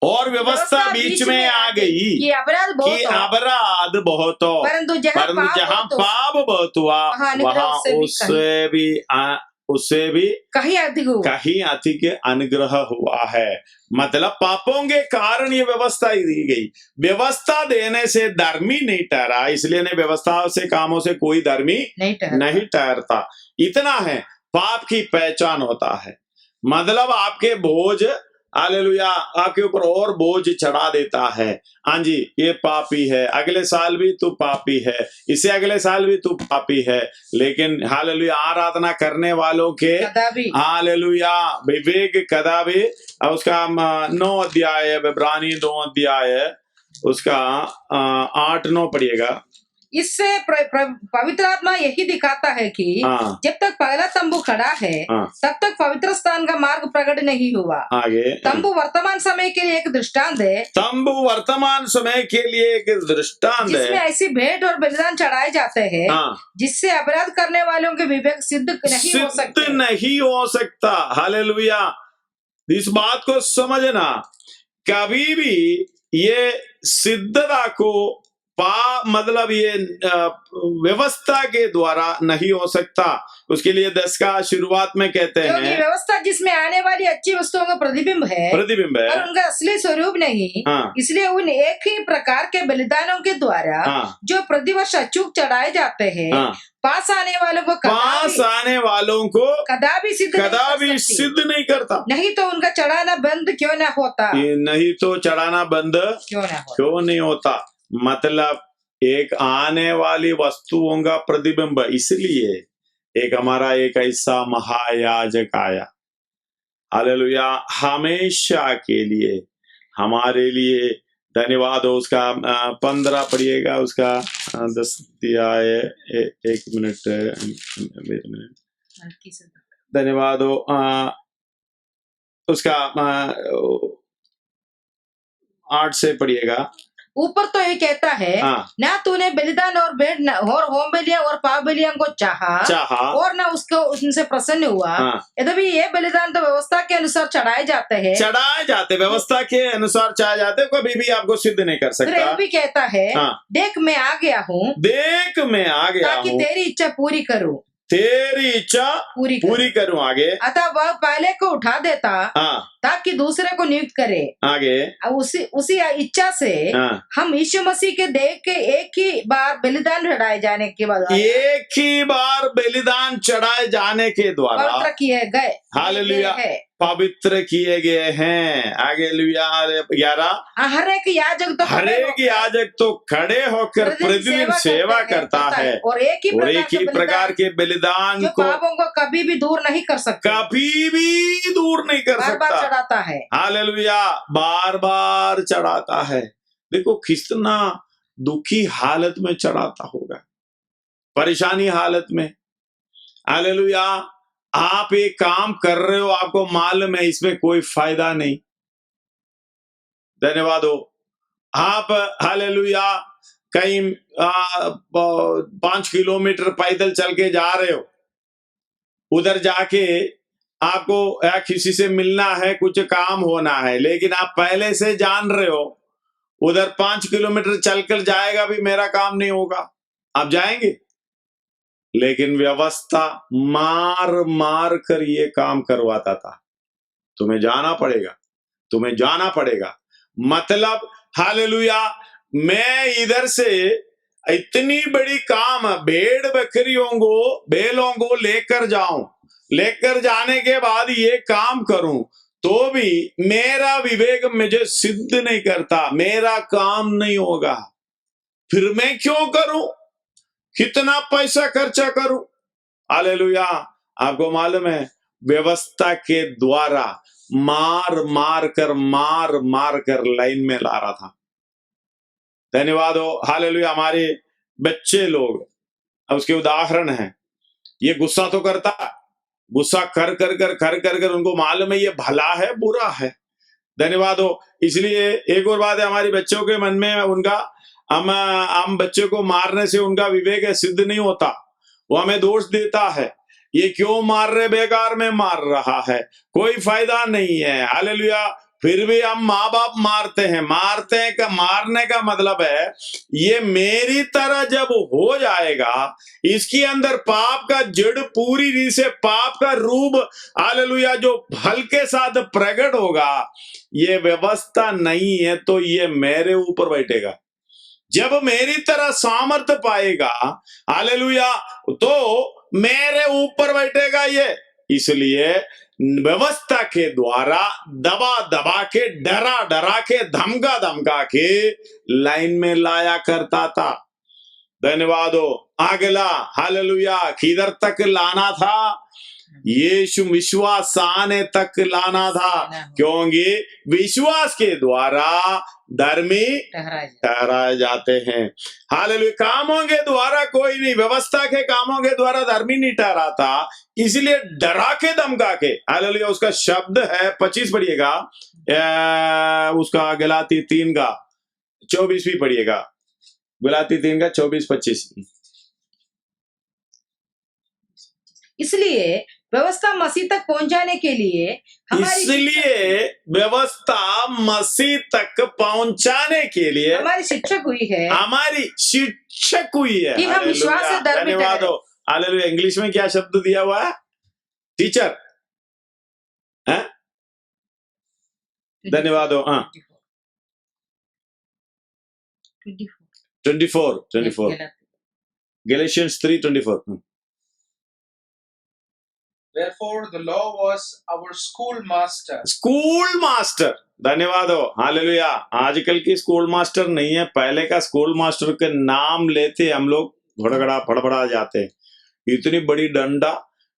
S1: और व्यवस्था बीच में आ गई कि अपराध बहुत हो, परंतु जहां पाप बहुत हुआ वहां उससे भी कहीं अधिक अनुग्रह हुआ है। मतलब पापों के कारण ये व्यवस्था दी गई। व्यवस्था देने से धर्मी नहीं ठहरा, इसलिए ने व्यवस्था से कामों से कोई धर्मी नहीं ठहरता। इतना है, पाप की पहचान होता है, मतलब आपके बोझ, हालेलुया, आपके ऊपर और बोझ चढ़ा देता है। हाँ जी, ये पापी है, अगले साल भी तू पापी है, इससे अगले साल भी तू पापी है। लेकिन हालेलुया, आराधना करने वालों के हालेलुया विवेक कदापि, उसका 9 अध्याय, इब्रानी 2 अध्याय उसका 8-9 पढ़िएगा।
S2: इससे पवित्र आत्मा यही दिखाता है कि जब तक पहला तंबू खड़ा है तब तक पवित्र स्थान का मार्ग प्रकट नहीं हुआ।
S1: आगे
S2: तंबू वर्तमान समय के लिए एक दृष्टांत है। जिसमें ऐसी भेंट और बलिदान चढ़ाए जाते हैं जिससे अपराध करने वालों के विवेक सिद्ध नहीं हो
S1: सकता। हालेलुया। इस बात को समझना, कभी भी ये सिद्धता को मतलब ये व्यवस्था के द्वारा नहीं हो सकता। उसके लिए 10 का शुरुआत में कहते हैं
S2: क्योंकि व्यवस्था जिसमें आने वाली अच्छी वस्तुओं का प्रतिबिंब है और उनका असली स्वरूप नहीं। इसलिए उन एक ही प्रकार के बलिदानों के द्वारा जो प्रतिवर्ष अचूक चढ़ाए जाते हैं पास आने वालों को कदापि
S1: सिद्ध नहीं करता।
S2: नहीं तो उनका चढ़ाना बंद क्यों ना होता।
S1: नहीं तो चढ़ाना बंद क्यों नहीं होता। मतलब एक आने वाली वस्तुओं का प्रतिबिंब। इसलिए एक हमारा एक ऐसा महायाजक आया, हालेलुया, हमेशा के लिए हमारे लिए। धन्यवाद हो। उसका 15 पढ़िएगा, उसका 10 दिया है। एक मिनट, धन्यवाद हो। उसका 8 से पढ़िएगा।
S2: ऊपर तो ये कहता है ना तूने बलिदान और भेंट और होम बलियां और पाप बलियां को चाहा और ना उसको उनसे प्रसन्न हुआ। यद्यपि ये बलिदान तो व्यवस्था के अनुसार चढ़ाए जाते
S1: व्यवस्था के अनुसार चढ़ाए जाते, कभी भी आपको सिद्ध नहीं कर सकता।
S2: फिर भी कहता है देख मैं आ गया हूँ ताकि तेरी इच्छा पूरी करूँ,
S1: तेरी इच्छा पूरी करूं। आगे
S2: अतः वह पहले को उठा देता ताकि दूसरे को नियुक्त करे।
S1: आगे
S2: उसी इच्छा से हम यीशु मसीह के देह के एक ही बार बलिदान चढ़ाए जाने के बाद पवित्र किए गए।
S1: हालेलुया, पवित्र किए गए हैं। आगे लुया 11
S2: हर एक
S1: याजक तो खड़े होकर प्रतिदिन सेवा करता है और एक ही प्रकार के बलिदान को
S2: पापों को कभी भी दूर नहीं कर सकता, बार चढ़ाता है।
S1: हालेलुया, बार बार चढ़ाता है। देखो कितना दुखी हालत में चढ़ाता होगा, परेशानी हालत में। हालेलुया, आप एक काम कर रहे हो, आपको मालूम है इसमें कोई फायदा नहीं। धन्यवाद हो। आप हालेलुया कहीं 5 किलोमीटर पैदल चल के जा रहे हो, उधर जाके आपको किसी से मिलना है, कुछ काम होना है, लेकिन आप पहले से जान रहे हो उधर 5 किलोमीटर चलकर जाएगा भी मेरा काम नहीं होगा, आप जाएंगे। लेकिन व्यवस्था मार मार कर ये काम करवाता था। तुम्हें जाना पड़ेगा। मतलब हालेलुया, मैं इधर से इतनी बड़ी काम भेड़ बकरियों को बैलों को लेकर जाने के बाद ये काम करूं तो भी मेरा विवेक मुझे सिद्ध नहीं करता, मेरा काम नहीं होगा। फिर मैं क्यों करूं, कितना पैसा खर्चा करूं। हालेलुया, आपको मालूम है व्यवस्था के द्वारा मार मार कर लाइन में ला रहा था। धन्यवाद हो। हालेलुया, हमारे बच्चे लोग उसके उदाहरण हैं। ये गुस्सा तो करता, गुस्सा कर उनको मालूम है ये भला है बुरा है। धन्यवाद हो। इसलिए एक और बात है, हमारे बच्चों के मन में उनका हम बच्चे को मारने से उनका विवेक सिद्ध नहीं होता, वो हमें दोष देता है। ये क्यों मार रहे, बेकार में मार रहा है, कोई फायदा नहीं है। हालेलुया, फिर भी हम माँ बाप मारते हैं मारने का मतलब है ये मेरी तरह जब हो जाएगा, इसके अंदर पाप का जड़ पूरी रीति से पाप का रूप हालेलुया जो फल के साथ प्रकट होगा, ये व्यवस्था नहीं है तो ये मेरे ऊपर बैठेगा। जब मेरी तरह सामर्थ्य पाएगा हालेलुया तो मेरे ऊपर बैठेगा ये। इसलिए व्यवस्था के द्वारा दबा के डरा के धमका के लाइन में लाया करता था। धन्यवाद हो। अगला हालेलुया किधर तक लाना था, यीशु विश्वास आने तक लाना था, क्योंकि विश्वास के द्वारा धर्मी ठहराए जाते हैं। हालेलुया, कामों के द्वारा कोई नहीं, व्यवस्था के कामों के द्वारा धर्मी नहीं ठहराता, इसलिए डरा के धमका के। हालेलुया, उसका शब्द है 25 पढ़िएगा, उसका गलाती 3 का 24 भी पढ़िएगा, गलाती 3 का 24-25।
S2: इसलिए व्यवस्था मसीह तक पहुंचाने के लिए
S1: इसलिए व्यवस्था मसीह तक पहुंचाने के लिए
S2: हमारी शिक्षक हुई है,
S1: हमारी शिक्षक हुई है
S2: कि हम विश्वास से धर्मी
S1: धन्यवाद हो। हालेलुया। इंग्लिश में क्या शब्द दिया हुआ है? टीचर। धन्यवाद हो। 24 Galatians 3:24
S3: Therefore the law was our school master.
S1: School master. धन्यवाद हो। हालेलुया। आजकल की स्कूल मास्टर नहीं है, पहले का स्कूल मास्टर के नाम लेते हम लोग भड़बड़ा फड़बड़ा जाते। इतनी बड़ी डंडा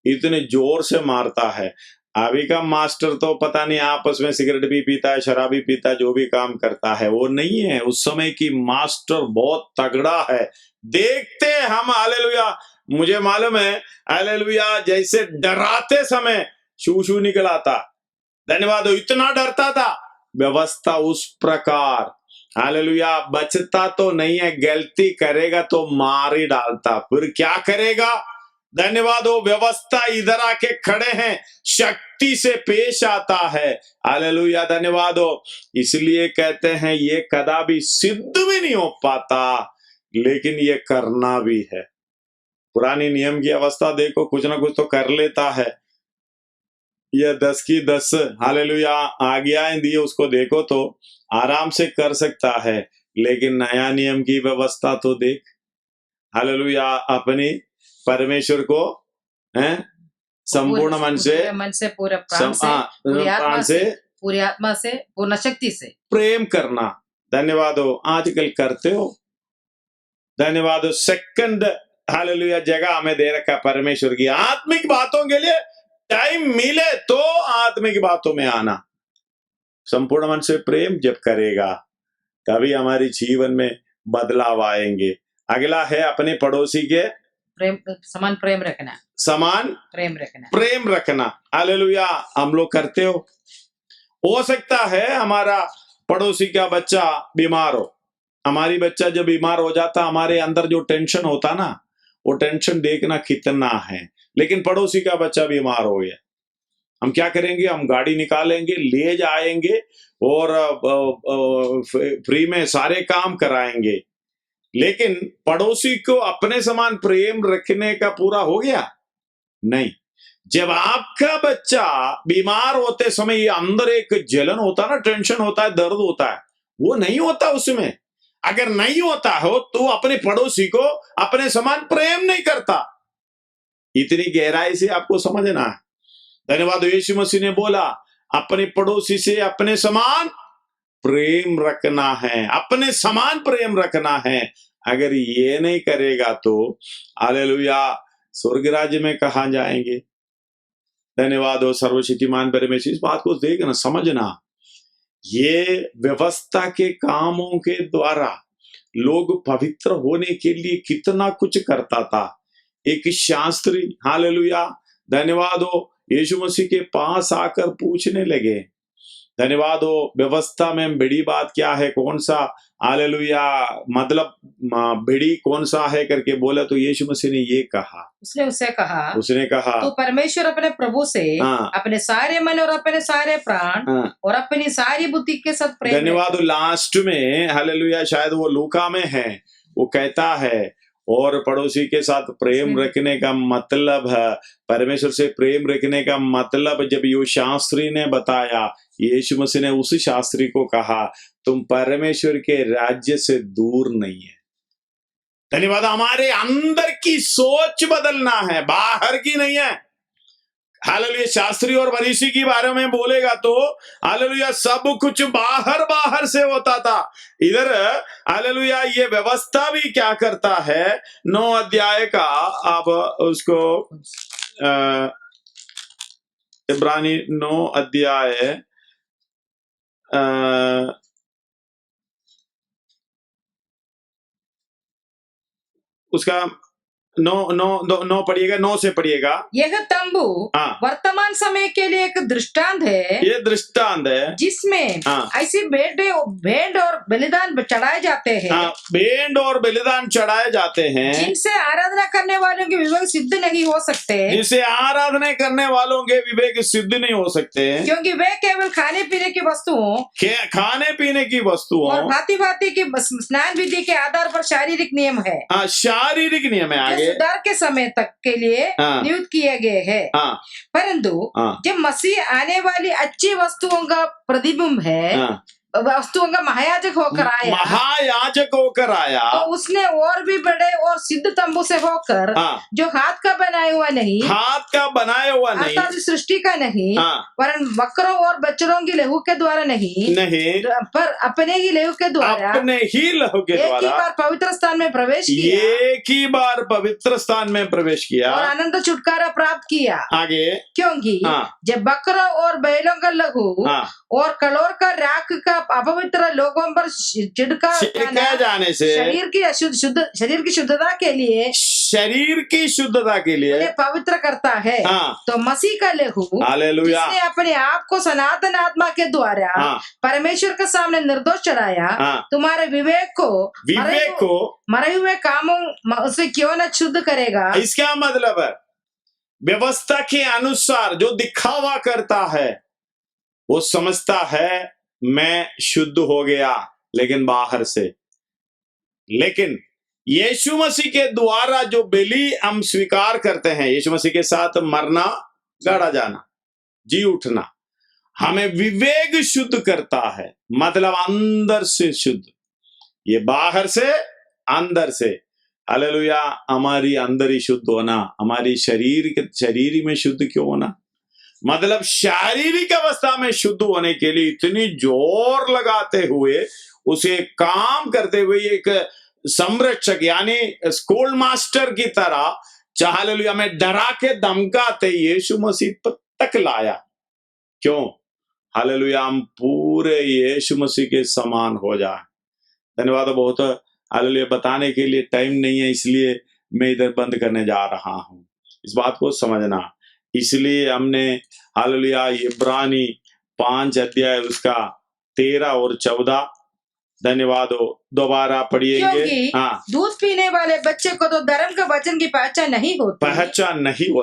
S1: इतने जोर से मारता है। अभी का मास्टर तो पता नहीं आपस में सिगरेट भी पीता है, शराब भी पीता है, जो भी काम करता है वो नहीं है। उस समय की मास्टर बहुत तगड़ा है। देखते हम हालेलुया। मुझे मालूम है हालेलुया, जैसे डराते समय शू शू निकल आता। धन्यवाद हो। इतना डरता था। व्यवस्था उस प्रकार हालेलुया। बचता तो नहीं है, गलती करेगा तो मार ही डालता। फिर क्या करेगा? धन्यवाद हो। व्यवस्था इधर आके खड़े हैं, शक्ति से पेश आता है। हालेलुया। धन्यवाद हो। इसलिए कहते हैं ये कदापि सिद्ध भी नहीं हो पाता, लेकिन ये करना भी है। पुरानी नियम की अवस्था देखो, कुछ ना कुछ तो कर लेता है। ये 10 की 10 हालेलुया आज्ञाएं दी, उसको देखो तो आराम से कर सकता है। लेकिन नया नियम की व्यवस्था तो देख हालेलुया। अपनी परमेश्वर को संपूर्ण मन से
S2: पूरे प्राण से, पूरी आत्मा से, पूर्ण शक्ति से
S1: प्रेम करना। धन्यवाद हो। आजकल करते हो? धन्यवाद हो। सेकंड हालेलुया जगह हमें दे रखा परमेश्वर की आत्मिक बातों के लिए। टाइम मिले तो आत्मिक बातों में आना। संपूर्ण मन से प्रेम जब करेगा तभी हमारी जीवन में बदलाव आएंगे। अगला है अपने पड़ोसी के
S2: समान प्रेम रखना।
S1: समान प्रेम रखना। हालेलुया। हम लोग करते हो सकता है हमारा पड़ोसी का बच्चा बीमार हो। हमारी बच्चा जब बीमार हो जाता, हमारे अंदर जो टेंशन होता ना, वो टेंशन देखना कितना है। लेकिन पड़ोसी का बच्चा बीमार हो गया, हम क्या करेंगे? हम गाड़ी निकालेंगे, ले जाएंगे और फ्री में सारे काम कराएंगे। लेकिन पड़ोसी को अपने समान प्रेम रखने का पूरा हो गया? नहीं। जब आपका बच्चा बीमार होते समय ये अंदर एक जलन होता ना, टेंशन होता है, दर्द होता है, वो नहीं होता उसमें। अगर नहीं होता हो तो अपने पड़ोसी को अपने समान प्रेम नहीं करता। इतनी गहराई से आपको समझना है। धन्यवाद। यीशु मसीह ने बोला अपने पड़ोसी से अपने समान प्रेम रखना है, अपने समान प्रेम रखना है। अगर ये नहीं करेगा तो हालेलुया स्वर्ग राज्य में कहां जाएंगे? धन्यवाद हो। सर्वशक्तिमान परमेश्वर, इस बात को देखना, समझना। ये व्यवस्था के कामों के द्वारा लोग पवित्र होने के लिए कितना कुछ करता था। एक शास्त्री हालेलुया धन्यवाद हो यीशु मसीह के पास आकर पूछने लगे, धन्यवाद हो व्यवस्था में बड़ी बात क्या है, कौन सा हालेलुया मतलब बड़ी कौन सा है करके बोला। तो यीशु मसीह ने ये कहा, उसने कहा
S2: तो परमेश्वर अपने प्रभु से अपने सारे मन और अपने सारे प्राण और अपनी सारी बुद्धि के साथ प्रेम।
S1: धन्यवाद हो। लास्ट में हालेलुया शायद वो लूका में है, वो कहता है और पड़ोसी के साथ प्रेम रखने का मतलब है, परमेश्वर से प्रेम रखने का मतलब जब यो शास्त्री ने बताया, यीशु मसीह ने उस शास्त्री को कहा तुम परमेश्वर के राज्य से दूर नहीं है। धन्यवाद। हमारे अंदर की सोच बदलना है, बाहर की नहीं है। हालेलुया शास्त्री और फरीसी के बारे में बोलेगा तो हालेलुया सब कुछ बाहर बाहर से होता था। इधर हालेलुया ये व्यवस्था भी क्या करता है, 9 अध्याय का आप उसको इब्रानी 9 अध्याय उसका 9 पढ़िएगा, 9 से पढ़िएगा।
S2: यह तंबू वर्तमान समय के लिए एक दृष्टांत है,
S1: ये दृष्टांत है
S2: जिसमें ऐसी भेंट और बलिदान चढ़ाए जाते हैं,
S1: भेंट और बलिदान चढ़ाए जाते हैं,
S2: जिनसे आराधना करने वालों के विवेक सिद्ध नहीं हो सकते,
S1: जिसे आराधना करने वालों के विवेक सिद्ध नहीं हो सकते,
S2: क्योंकि वे केवल खाने पीने की वस्तुओं और भांति भांति की स्नान विधि के आधार पर शारीरिक नियम है,
S1: शारीरिक नियम है, आगे
S2: सुधार के समय तक के लिए नियुक्त किए गए हैं। परंतु जब मसीह आने वाली अच्छी वस्तुओं का प्रतिबिंब है, वस्तुओं का महायाजक होकर आया, तो उसने और भी बड़े और सिद्ध तंबू से होकर, जो हाथ का बनाया हुआ नहीं, अर्थात सृष्टि का नहीं, वरन बकरों और बछड़ों की लहू के द्वारा नहीं, पर अपने ही लहू के द्वारा एक ही बार पवित्र स्थान में प्रवेश किया, और अनंत छुटकारा प्राप्त किया। आगे, क्योंकि जब बकरों और बैलों का लहू और कलोर का राख का अपवित्र लोगों पर छिड़का जाने से शरीर की शुद्धता के लिए पवित्र करता है, तो मसीह का लहू, जिसने अपने आप को सनातन आत्मा के द्वारा परमेश्वर के सामने निर्दोष चढ़ाया, तुम्हारे विवेक को मरे हुए कामों से क्यों न शुद्ध करेगा।
S1: इसका मतलब है व्यवस्था के अनुसार जो दिखावा करता है वो समझता है मैं शुद्ध हो गया, लेकिन बाहर से। लेकिन यीशु मसीह के द्वारा जो बलि हम स्वीकार करते हैं, यीशु मसीह के साथ मरना, गाड़ा जाना, जी उठना, हमें विवेक शुद्ध करता है, मतलब अंदर से शुद्ध। ये बाहर से, अंदर से। हालेलुया। हमारी अंदर ही शुद्ध होना, हमारी शरीर में शुद्ध क्यों होना, मतलब शारीरिक अवस्था में शुद्ध होने के लिए इतनी जोर लगाते हुए, उसे काम करते हुए, एक संरक्षक यानी स्कूल मास्टर की तरह, हालेलुया, में डरा के धमकाते यीशु मसीह तक लाया। क्यों? हालेलुया, हम पूरे यीशु मसीह के समान हो जाए। धन्यवाद। बहुत हालेलुया बताने के लिए टाइम नहीं है, इसलिए मैं इधर बंद करने जा रहा हूं। इस बात को समझना, इसलिए हमने हालेलुया इब्रानी 5 अध्याय उसका 13 और 14, धन्यवाद, दोबारा पढ़िएंगे।
S2: दूध पीने वाले बच्चे को तो धर्म के वचन की पहचान नहीं होती,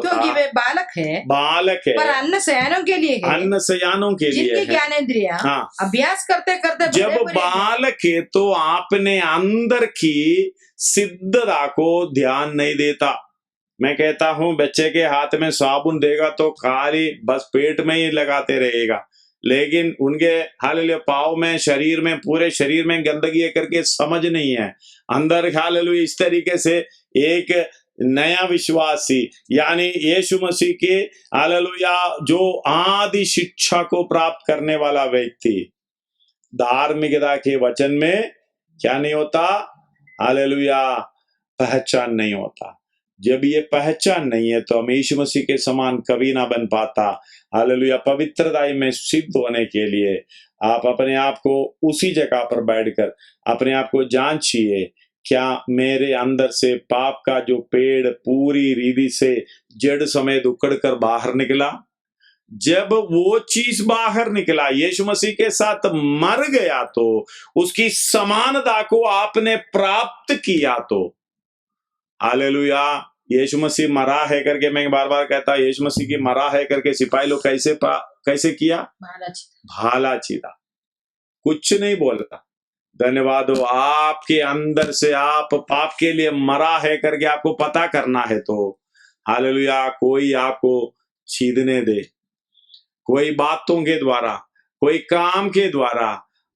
S2: क्योंकि वे बालक है, पर अन्न सयानों के लिए है, जिनकी ज्ञानेंद्रियां अभ्यास करते करते
S1: जब बालक है तो आपने अंदर की सिद्धता को ध्यान नहीं देता। मैं कहता हूं बच्चे के हाथ में साबुन देगा तो खाली बस पेट में ही लगाते रहेगा, लेकिन उनके हालेलुया पाँव में, शरीर में, पूरे शरीर में गंदगी है करके समझ नहीं है। अंदर हालेलुया इस तरीके से एक नया विश्वासी यानी यीशु मसीह के हालेलुया जो आदि शिक्षा को प्राप्त करने वाला व्यक्ति, धार्मिकता के वचन में क्या नहीं होता, हालेलुया पहचान नहीं होता। जब ये पहचान नहीं है तो हम यीशु मसीह के समान कभी ना बन पाता। हालेलुया। पवित्रता में सिद्ध होने के लिए आप अपने आप को उसी जगह पर बैठकर अपने आप को जांचिए, क्या मेरे अंदर से पाप का जो पेड़ पूरी रीति से जड़ समेत उखड़ कर बाहर निकला। जब वो चीज बाहर निकला, यीशु मसीह के साथ मर गया, तो उसकी समानता को आपने प्राप्त किया। तो हालेलुया, यीशु मसीह मरा है करके, मैं बार बार कहता, यीशु मसीह की मरा है करके सिपाही लोग कैसे किया, भाला चीरा, कुछ नहीं बोलता। धन्यवाद हो। आपके अंदर से आप पाप के लिए मरा है करके आपको पता करना है तो हालेलुया, कोई आपको छीदने दे, कोई बातों के द्वारा, कोई काम के द्वारा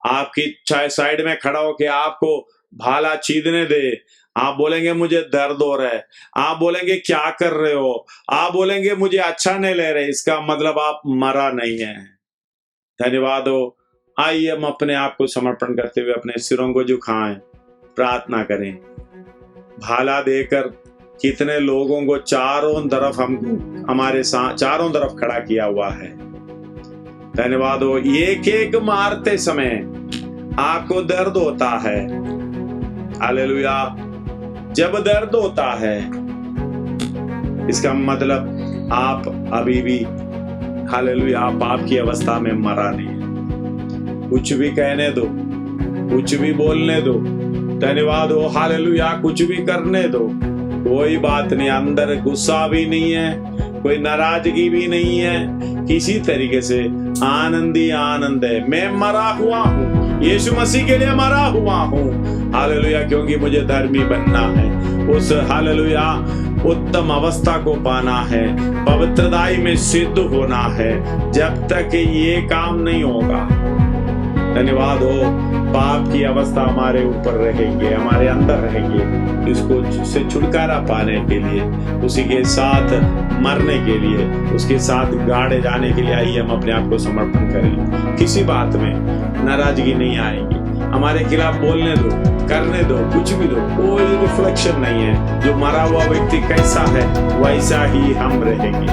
S1: आपकी साइड में खड़ा होके आपको भाला छीदने दे, आप बोलेंगे मुझे दर्द हो रहा है, आप बोलेंगे क्या कर रहे हो, आप बोलेंगे मुझे अच्छा नहीं ले रहे, इसका मतलब आप मरा नहीं है। धन्यवाद हो। आइए हम अपने आप को समर्पण करते हुए अपने सिरों को झुकाएं, प्रार्थना करें। भाला देकर कितने लोगों को चारों तरफ हमको हमारे साथ चारों तरफ खड़ा किया हुआ है। धन्यवाद हो। एक एक मारते समय आपको दर्द होता है। हालेलुया। जब दर्द होता है इसका मतलब आप अभी भी हालेलुया आप पाप की अवस्था में मरा नहीं है। कुछ भी कहने दो, कुछ भी बोलने दो, धन्यवाद हो हालेलुया, कुछ भी करने दो, कोई बात नहीं। अंदर गुस्सा भी नहीं है, कोई नाराजगी भी नहीं है, किसी तरीके से आनंद ही आनंद है। मैं मरा हुआ हूँ, यीशु मसीह के लिए मरा हुआ हूँ हालेलुया, क्योंकि मुझे धर्मी बनना है, उस हालेलुया उत्तम अवस्था को पाना है, पवित्रताई में सिद्ध होना है। जब तक ये काम नहीं होगा, धन्यवाद हो, पाप की अवस्था हमारे ऊपर रहेंगे, हमारे अंदर रहेंगे। इसको से छुटकारा पाने के लिए, उसी के साथ मरने के लिए, उसके साथ गाड़े जाने के लिए आइए हम अपने आप को समर्पण करें। किसी बात में नाराजगी नहीं आएगी, हमारे खिलाफ बोलने दो, करने दो, कुछ भी दो, कोई रिफ्लेक्शन नहीं है। जो मरा हुआ व्यक्ति कैसा है वैसा ही हम रहेंगे।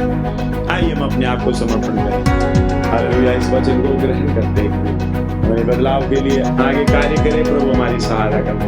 S1: आइए हम अपने आप को समर्पण करें। हालेलुया, इस वचन को ग्रहण करते हैं, हमारे बदलाव के लिए आगे कार्य करे। प्रभु हमारी सहायता करें।